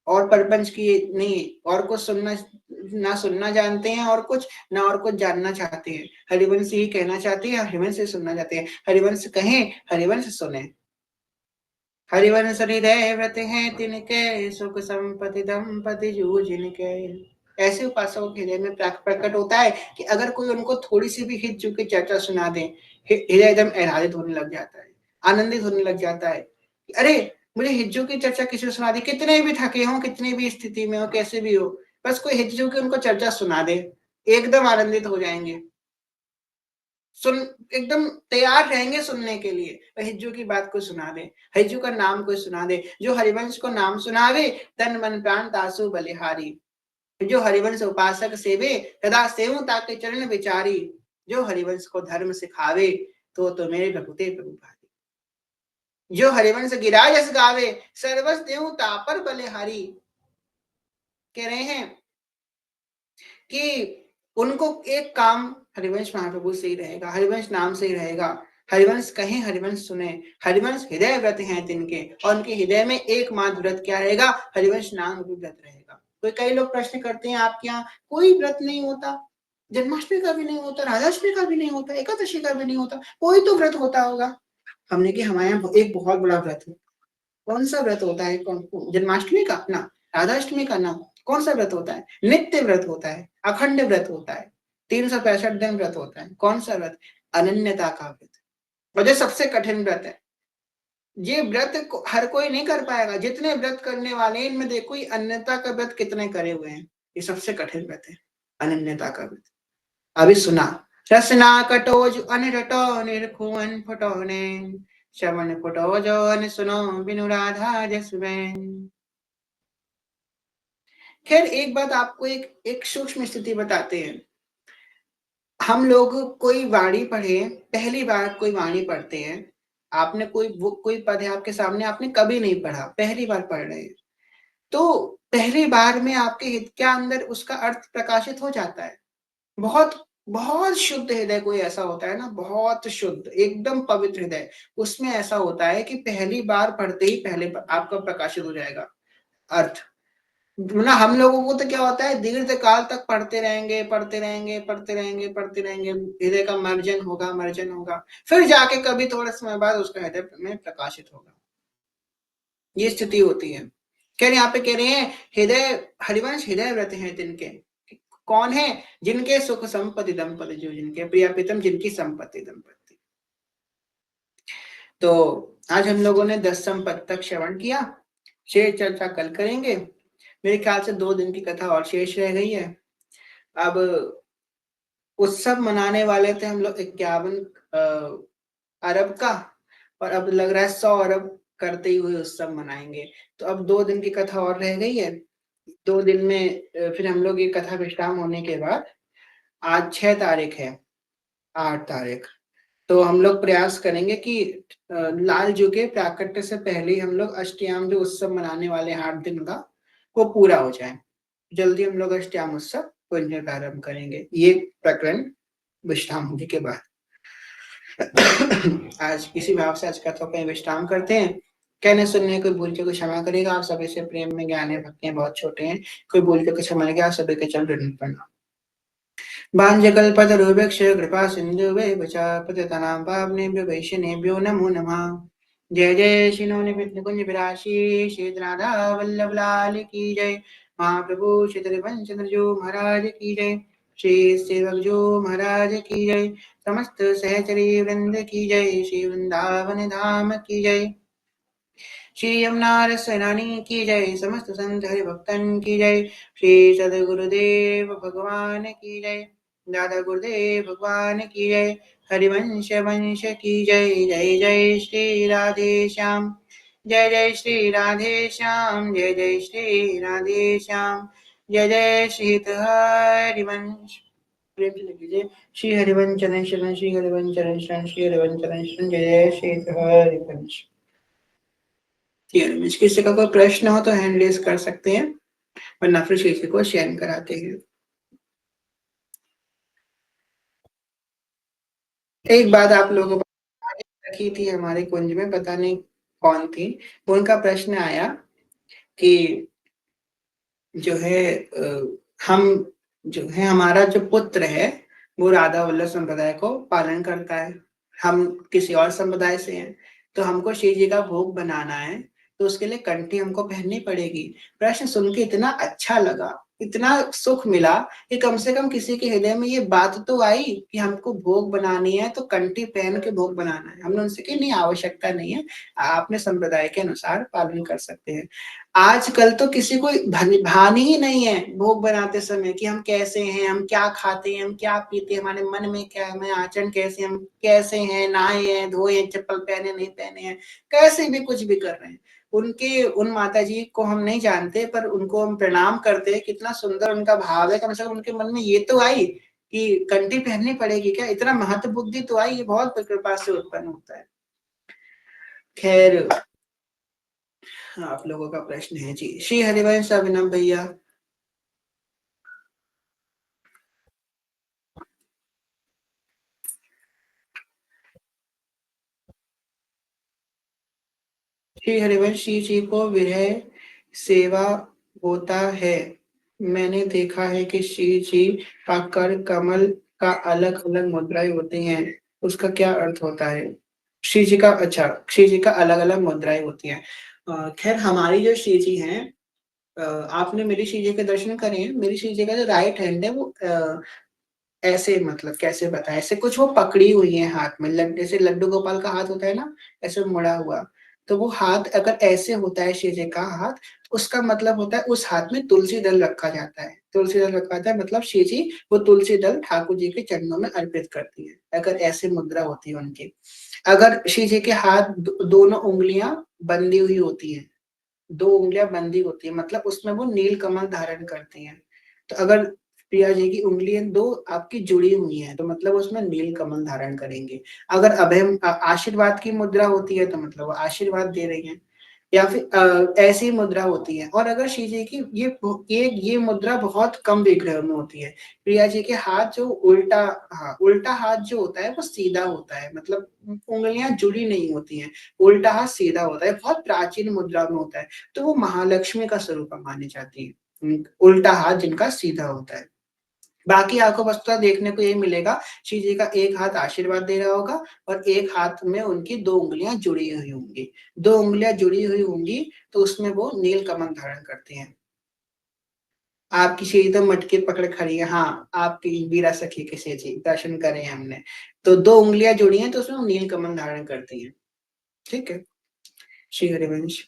और परपंच की नहीं, और कुछ सुनना ना सुनना जानते हैं और कुछ ना और कुछ जानना चाहते हैं, हरिवंश ही कहना चाहते हैं, हरिवंश ही सुनना चाहते हैं। हरिवंश कहें हरिवंश सुने, हरिवंश हृदय व्रत है तिनके, सुख संपत्ति दंपति जू जिनके। ऐसे उपासकों के हृदय में प्रकट होता है कि अगर कोई उनको थोड़ी सी भी हित चूक की चर्चा सुना दे, हृदय एकदम आह्लादित होने लग जाता है, आनंदित होने लग जाता है। अरे मुझे हिज्जू की चर्चा किसी सुना दी, कितने भी थके हो, कितनी भी स्थिति में हो, कैसे भी हो, बस कोई हिज्जू की उनको चर्चा सुना दे, एकदम आनंदित हो जाएंगे, सुन एकदम तैयार रहेंगे सुनने के लिए। हिज्जू की बात को सुना दे, हिज्जू का नाम को सुना दे, जो हरिवंश को नाम सुनावे तन मन प्राण तासु बलिहारी, जो हरिवंश उपासक सेवे तदा सेवु ताके चरण विचारी, जो हरिवंश को धर्म सिखावे तो मेरे प्रभुते प्रभु भारी, जो हरिवंश गिरा जस गावे सर्वस देहु तापर बलिहारी। कह रहे हैं कि उनको एक काम हरिवंश महाप्रभु से ही रहेगा, हरिवंश नाम से ही रहेगा, हरिवंश कहें हरिवंश सुने, हरिवंश हृदय व्रत हैं तिनके, और उनके हृदय में एकमात्र व्रत क्या रहेगा, हरिवंश नाम रूपी व्रत रहेगा। तो कई लोग प्रश्न करते हैं, आपके यहाँ कोई व्रत नहीं होता, जन्माष्टमी का भी नहीं होता, राधाष्टमी का भी नहीं होता, एकादशी का भी नहीं होता, कोई तो व्रत होता होगा। हमने कि हमारे यहाँ एक बहुत बड़ा व्रत है। कौन सा व्रत होता है? जन्माष्टमी का ना, राधाष्टमी का ना, कौन सा व्रत होता है? नित्य व्रत होता है, अखंड व्रत होता है, 365 दिन व्रत होता है। कौन सा व्रत? अनन्यता का व्रत, और जो सबसे कठिन व्रत है। ये व्रत हर कोई नहीं कर पाएगा, जितने व्रत करने वाले हैं इनमें देखो ये अन्यता का व्रत कितने करे हुए हैं, ये सबसे कठिन व्रत है, अनन्यता का व्रत। अभी सुना, रसना कटोज अनरटो निरखुअन फटोने, श्रवण फटो जो अन सुनो बिनु राधा जसबैन। खैर एक बात आपको एक सूक्ष्म स्थिति बताते हैं। हम लोग कोई वाणी पढ़े, पहली बार कोई वाणी पढ़ते हैं, आपने कोई पद है आपके सामने, आपने कभी नहीं पढ़ा, पहली बार पढ़ रहे हैं, तो पहली बार में आपके हित क्या अंदर उसका अर्थ प्रकाशित हो जाता है। बहुत बहुत शुद्ध हृदय कोई ऐसा होता है ना, बहुत शुद्ध एकदम पवित्र हृदय, उसमें ऐसा होता है कि पहली बार पढ़ते ही पहले आपका प्रकाशित हो जाएगा अर्थ। ना हम लोगों को तो क्या होता है, दीर्घ काल तक पढ़ते रहेंगे पढ़ते रहेंगे पढ़ते रहेंगे पढ़ते रहेंगे, हृदय का मर्जन होगा, फिर जाके कभी थोड़े समय बाद उसका हृदय में प्रकाशित होगा, ये स्थिति होती है। खैर यहाँ पे कह रहे हैं हृदय, हरिवंश हृदय व्रत है तिनके, कौन है, जिनके सुख संपत्ति दंपति, जो जिनके प्रिया प्रीतम जिनकी संपत्ति दंपति। तो आज हम लोगों ने 10 संपत्ति तक श्रवण किया, शेष चर्चा कल करेंगे। मेरे ख्याल से 2 दिन की कथा और शेष रह गई है। अब उत्सव मनाने वाले थे हम लोग 51 अरब का, और अब लग रहा है 100 अरब करते हुए उत्सव मनाएंगे। तो अब 2 दिन की कथा और रह गई है, 2 दिन में फिर हम लोग ये कथा विश्राम होने के बाद, आज 6 तारीख है, 8 तारीख, तो हम लोग प्रयास करेंगे कि लाल जू के प्राकट्य से पहले हम लोग अष्टयाम जो उत्सव मनाने वाले 8 दिन का वो पूरा हो जाए, जल्दी हम लोग अष्टयाम उत्सव पुण्य प्रारंभ करेंगे, ये प्रकरण विश्राम होने के बाद। आज इसी भाव से आज कथा पे विश्राम करते हैं। कहने सुनने कोई भूल के कोई क्षमा करेगा, आप सभी से प्रेम में ज्ञान है, भक्ति बहुत छोटे हैं, कोई भूल के क्षमा करेगा, आप सभी के चरण प्रणाम। बांजकल्पतरुभ्यश्च कृपा सिन्धुभ्यश्च पतितानां पावनेभ्यो वैष्णवेभ्यो नमो नमः। जय जय श्री कुंज विराशी श्री राधा वल्लभ लाल की जय। महाप्रभु श्री त्रिभुवन चंद्र जो महाराज की जय। श्री सेवक जो महाराज की जय। समस्त सहचरी वृंद की जय। श्री वृंदावन धाम की जय। श्री यमुना सेनानी की जय। समस्त संत हरि भक्तन की जय। श्री सदगुरुदेव भगवान की जय। दादा गुरुदेव भगवान की जय। हरिवंश वंश की जय। जय जय श्री राधे श्याम। जय जय श्री राधे श्याम। जय जय श्री राधे श्याम। जय जय श्री हरिवंश। प्रेम से लिखिए श्री हरिवंश चरण शरण, श्री हरिवंश चरण शरण, श्री हरिवंश चरण शरण। जय जय श्री हरिवंश। किसी का कोई प्रश्न हो तो हैंड रेज कर सकते हैं, वरना फिर किसी को शेयर कराते हैं। एक बात आप लोगों को रखी थी हमारे कुंज में, पता नहीं कौन थी, उनका प्रश्न आया कि जो है हम जो है हमारा जो पुत्र है वो राधा वल्लभ संप्रदाय को पालन करता है, हम किसी और संप्रदाय से हैं, तो हमको शिव जी का भोग बनाना है, तो उसके लिए कंठी हमको पहननी पड़ेगी। प्रश्न सुन के इतना अच्छा लगा, इतना सुख मिला कि कम से कम किसी के हृदय में ये बात तो आई कि हमको भोग बनानी है तो कंठी पहन के भोग बनाना है। हमने उनसे कि नहीं, आवश्यकता नहीं है, आपने संप्रदाय के अनुसार पालन कर सकते हैं। आजकल तो किसी को भान ही नहीं है भोग बनाते समय कि हम कैसे हैं, हम क्या खाते हैं, हम क्या पीते हैं, हमारे मन में क्या है, हमारे आचरण कैसे, हम कैसे हैं, नहाए हैं, धोए हैं, चप्पल पहने नहीं पहने हैं, कैसे भी कुछ भी कर रहे हैं। उनके उन माता जी को हम नहीं जानते, पर उनको हम प्रणाम करते हैं, कितना सुंदर उनका भाव है। कम से कम उनके मन में ये तो आई कि कंठी पहननी पड़ेगी क्या, इतना महत्व बुद्धि तो आई, ये बहुत कृपा से उत्पन्न होता है। खैर आप लोगों का प्रश्न है जी, श्री हरिवंश अभिनव भैया। श्री हरिवंश जी को विरह सेवा होता है। मैंने देखा है कि श्री जी का कर कमल का अलग अलग मुद्राएं होती हैं, उसका क्या अर्थ होता है? श्री जी का, अच्छा, श्री जी का अलग अलग मुद्राएं होती हैं। खैर हमारी जो श्री जी हैं, आपने मेरी श्री जी के दर्शन करे हैं, मेरी श्री जी का जो राइट हैंड है वो ऐसे, मतलब कैसे बताए, ऐसे कुछ वो पकड़ी हुई है हाथ में, जैसे लड्डू गोपाल का हाथ होता है ना, ऐसे मुड़ा हुआ। तो वो हाथ अगर ऐसे होता है शिव जी का हाथ, तो उसका मतलब होता है उस हाथ में तुलसी दल रखा जाता है। तुलसी दल रखा था, मतलब श्री जी वो तुलसी दल ठाकुर जी के चरणों में अर्पित करती है, अगर ऐसी मुद्रा होती है उनकी। अगर श्री जी के हाथ दोनों उंगलियां बंधी हुई होती है, दो उंगलियां बंधी होती है, मतलब उसमें वो नील कमल धारण करती हैं। तो अगर प्रिया जी की उंगलियां दो आपकी जुड़ी हुई हैं, तो मतलब उसमें नील कमल धारण करेंगे। अगर अभय आशीर्वाद की मुद्रा होती है, तो मतलब वो आशीर्वाद दे रही हैं, या फिर ऐसी मुद्रा होती है। और अगर श्री जी की ये मुद्रा बहुत कम विग्रह में होती है। प्रिया जी के हाथ जो उल्टा, हाँ उल्टा हाथ जो होता है वो सीधा होता है, मतलब उंगलियां जुड़ी नहीं होती हैं, उल्टा हाथ सीधा होता है, बहुत प्राचीन मुद्रा में होता है। तो वो महालक्ष्मी का स्वरूप मानी जाती है, उल्टा हाथ जिनका सीधा होता है। बाकी आपको वस्तुतः देखने को यही मिलेगा, श्री जी का एक हाथ आशीर्वाद दे रहा होगा और एक हाथ में उनकी दो उंगलियां जुड़ी हुई होंगी। दो उंगलियां जुड़ी हुई होंगी तो उसमें वो नील कमल धारण करती हैं। आपकी श्री जी तो मटकी पकड़ खड़ी है, हाँ आपकी वीरा सखी के श्री जी दर्शन करे हैं हमने। तो दो उंगलियां जुड़ी हैं तो उसमें वो नील कमल धारण करती हैं। ठीक है। श्री हरिवंश।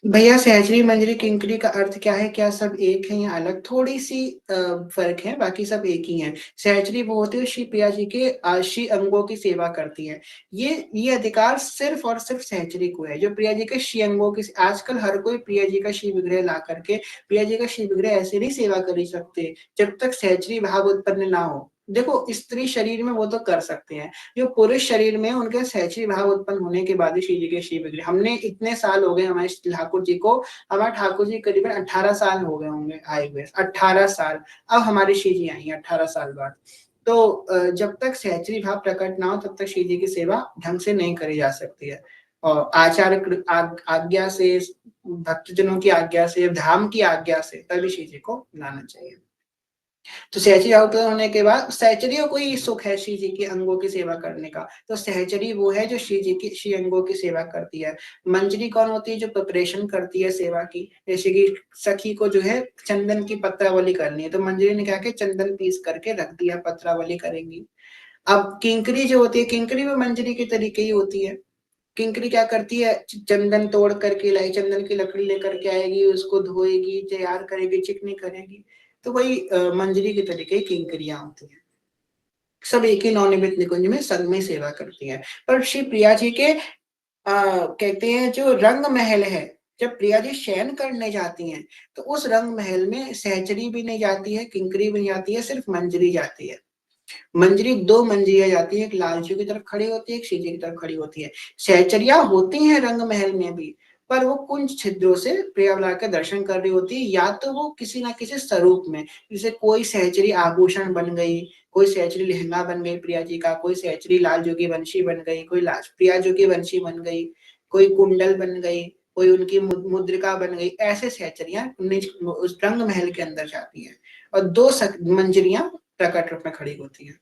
भैया सहचरी मंजरी किंकरी का अर्थ क्या है, क्या सब एक है या अलग? थोड़ी सी फर्क है, बाकी सब एक ही है। सहचरी वो होती है श्री प्रिया जी के श्री अंगों की सेवा करती है। ये अधिकार सिर्फ और सिर्फ सहचरी को है, जो प्रिया जी के श्री अंगों की। आजकल हर कोई प्रिया जी का श्री विग्रह ला करके प्रिया जी का श्री विग्रह ऐसे नहीं सेवा कर ही सकते जब तक सहचरी भाव उत्पन्न ना हो। देखो स्त्री शरीर में वो तो कर सकते हैं, जो पुरुष शरीर में उनके सहचरी भाव उत्पन्न होने के बाद ही श्री जी के श्री विग्रह। हमने इतने साल हो गए हमारे ठाकुर जी को, हमारे ठाकुर जी करीबन 18 साल हो गए होंगे आए हुए, 18 साल। अब हमारी श्री जी आई है 18 साल बाद। तो जब तक सहचरी भाव प्रकट ना हो तब तक श्री जी की सेवा ढंग से नहीं करी जा सकती है। और आचार्य आज्ञा से, भक्तजनों की आज्ञा से, धाम की आज्ञा से तभी श्री जी को लाना चाहिए। तो सहचरी अवतरण होने के बाद सहचरियों को ही सुख है श्री जी के अंगों की सेवा करने का। तो सहचरी वो है जो श्री जी की श्री अंगों की सेवा करती है। मंजरी कौन होती है, जो प्रिपरेशन करती है सेवा की। जैसे कि सखी को जो है चंदन की पत्रावली करनी है, तो मंजरी ने क्या कि चंदन पीस करके रख दिया, पत्रावली करेंगी। अब किंकरी जो होती है, किंकरी भी मंजरी के तरीके ही होती है। किंकरी क्या करती है, चंदन तोड़ करके लाई, चंदन की लकड़ी लेकर के आएगी, उसको धोएगी, तैयार करेगी, चिकनी करेगी। तो वही मंजरी के तरीके किंकरियां होती हैं। सब एक ही नवनिर्मित निकुंज में संग में सेवा करती हैं। पर श्री प्रिया जी के कहते हैं जो रंग महल है, जब प्रिया जी शयन करने जाती हैं तो उस रंग महल में सहचरी भी नहीं जाती है, किंकरी भी नहीं जाती है, सिर्फ मंजरी जाती है। मंजरी दो मंजरियां जाती है, एक लालचू की तरफ खड़ी होती है, एक श्री जी की तरफ खड़ी होती है। सहचरिया होती हैं रंग महल में भी, पर वो कुंज छिद्रों से प्रिया के दर्शन कर रही होती है, या तो वो किसी ना किसी स्वरूप में। जैसे कोई सहचरी आभूषण बन गई, कोई सहचरी लहंगा बन गई प्रिया जी का, कोई सहचरी लाल जोगी वंशी बन गई, कोई प्रिया जोगी वंशी बन गई, कोई कुंडल बन गई, कोई उनकी मुद्रिका बन गई। ऐसे सहचरियां उस रंग महल के अंदर जाती हैं और दो मंजरियां प्रकट रूप में खड़ी होती हैं।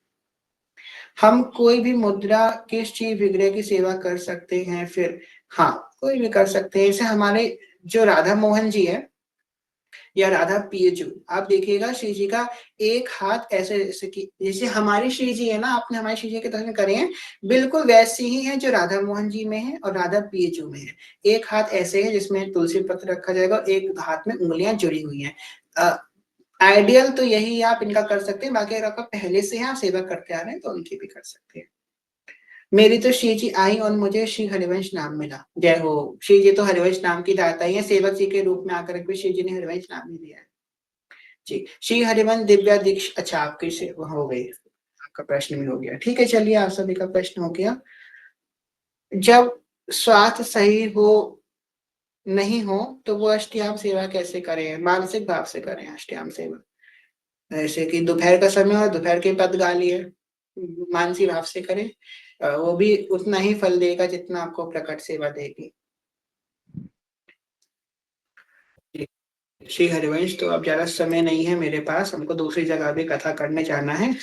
हम कोई भी मुद्रा किस चीज विग्रह की सेवा कर सकते हैं फिर? हाँ कोई भी कर सकते हैं। जैसे हमारे जो राधा मोहन जी है या राधा पियजू, आप देखिएगा श्री जी का एक हाथ ऐसे जैसे कि जैसे हमारी श्री जी है ना, आपने हमारी श्री जी के दर्शन करे हैं, बिल्कुल वैसे ही है जो राधा मोहन जी में है और राधा पियजू में है। एक हाथ ऐसे है जिसमें तुलसी पत्र रखा जाएगा और एक हाथ में उंगलियां जुड़ी हुई हैं। आइडियल तो यही आप इनका कर सकते हैं, बाकी अगर आपका पहले से आप सेवा करते आ रहे हैं तो उनकी भी कर सकते हैं। मेरी तो श्री जी आई और मुझे श्री हरिवंश नाम मिला। जय हो। श्री जी तो हरिवंश नाम की दाता ही है, सेवक जी के रूप में आकर के श्री जी ने हरिवंश नाम ही दिया है जी। श्री हरिवंश दिव्या दीक्ष, अच्छा आपकी से हो गई, आपका प्रश्न भी हो गया। ठीक है, चलिए आप सभी का प्रश्न हो गया। जब स्वास्थ्य सही हो नहीं हो तो वो अष्टयाम सेवा कैसे करें? मानसिक भाव से करें अष्टयाम सेवा। जैसे कि दोपहर का समय और दोपहर के पद गा लिए, मानसी भाव से करें, वो भी उतना ही फल देगा जितना आपको प्रकट सेवा देगी। श्री हरिवंश, तो अब ज्यादा समय नहीं है मेरे पास, हमको दूसरी जगह भी कथा करने जाना है।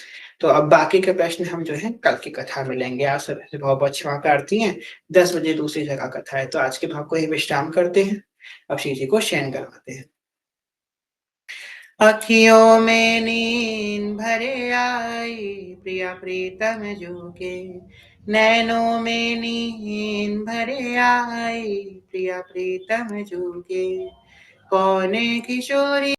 तो अब बाकी के प्रश्न हम जो है कल की कथा में लेंगे। आप सब बहुत बहुत क्षमा प्रार्थी हैं। 10 बजे दूसरी जगह कथा है, तो आज के भाव को ही विश्राम करते हैं। अब श्री जी को शयन करवाते हैं। अखियों में नींद भरे आई प्रिया प्रीतम जो के, नैनों में नींद भरे आई प्रिया प्रीतम जो के, कौन किशोरी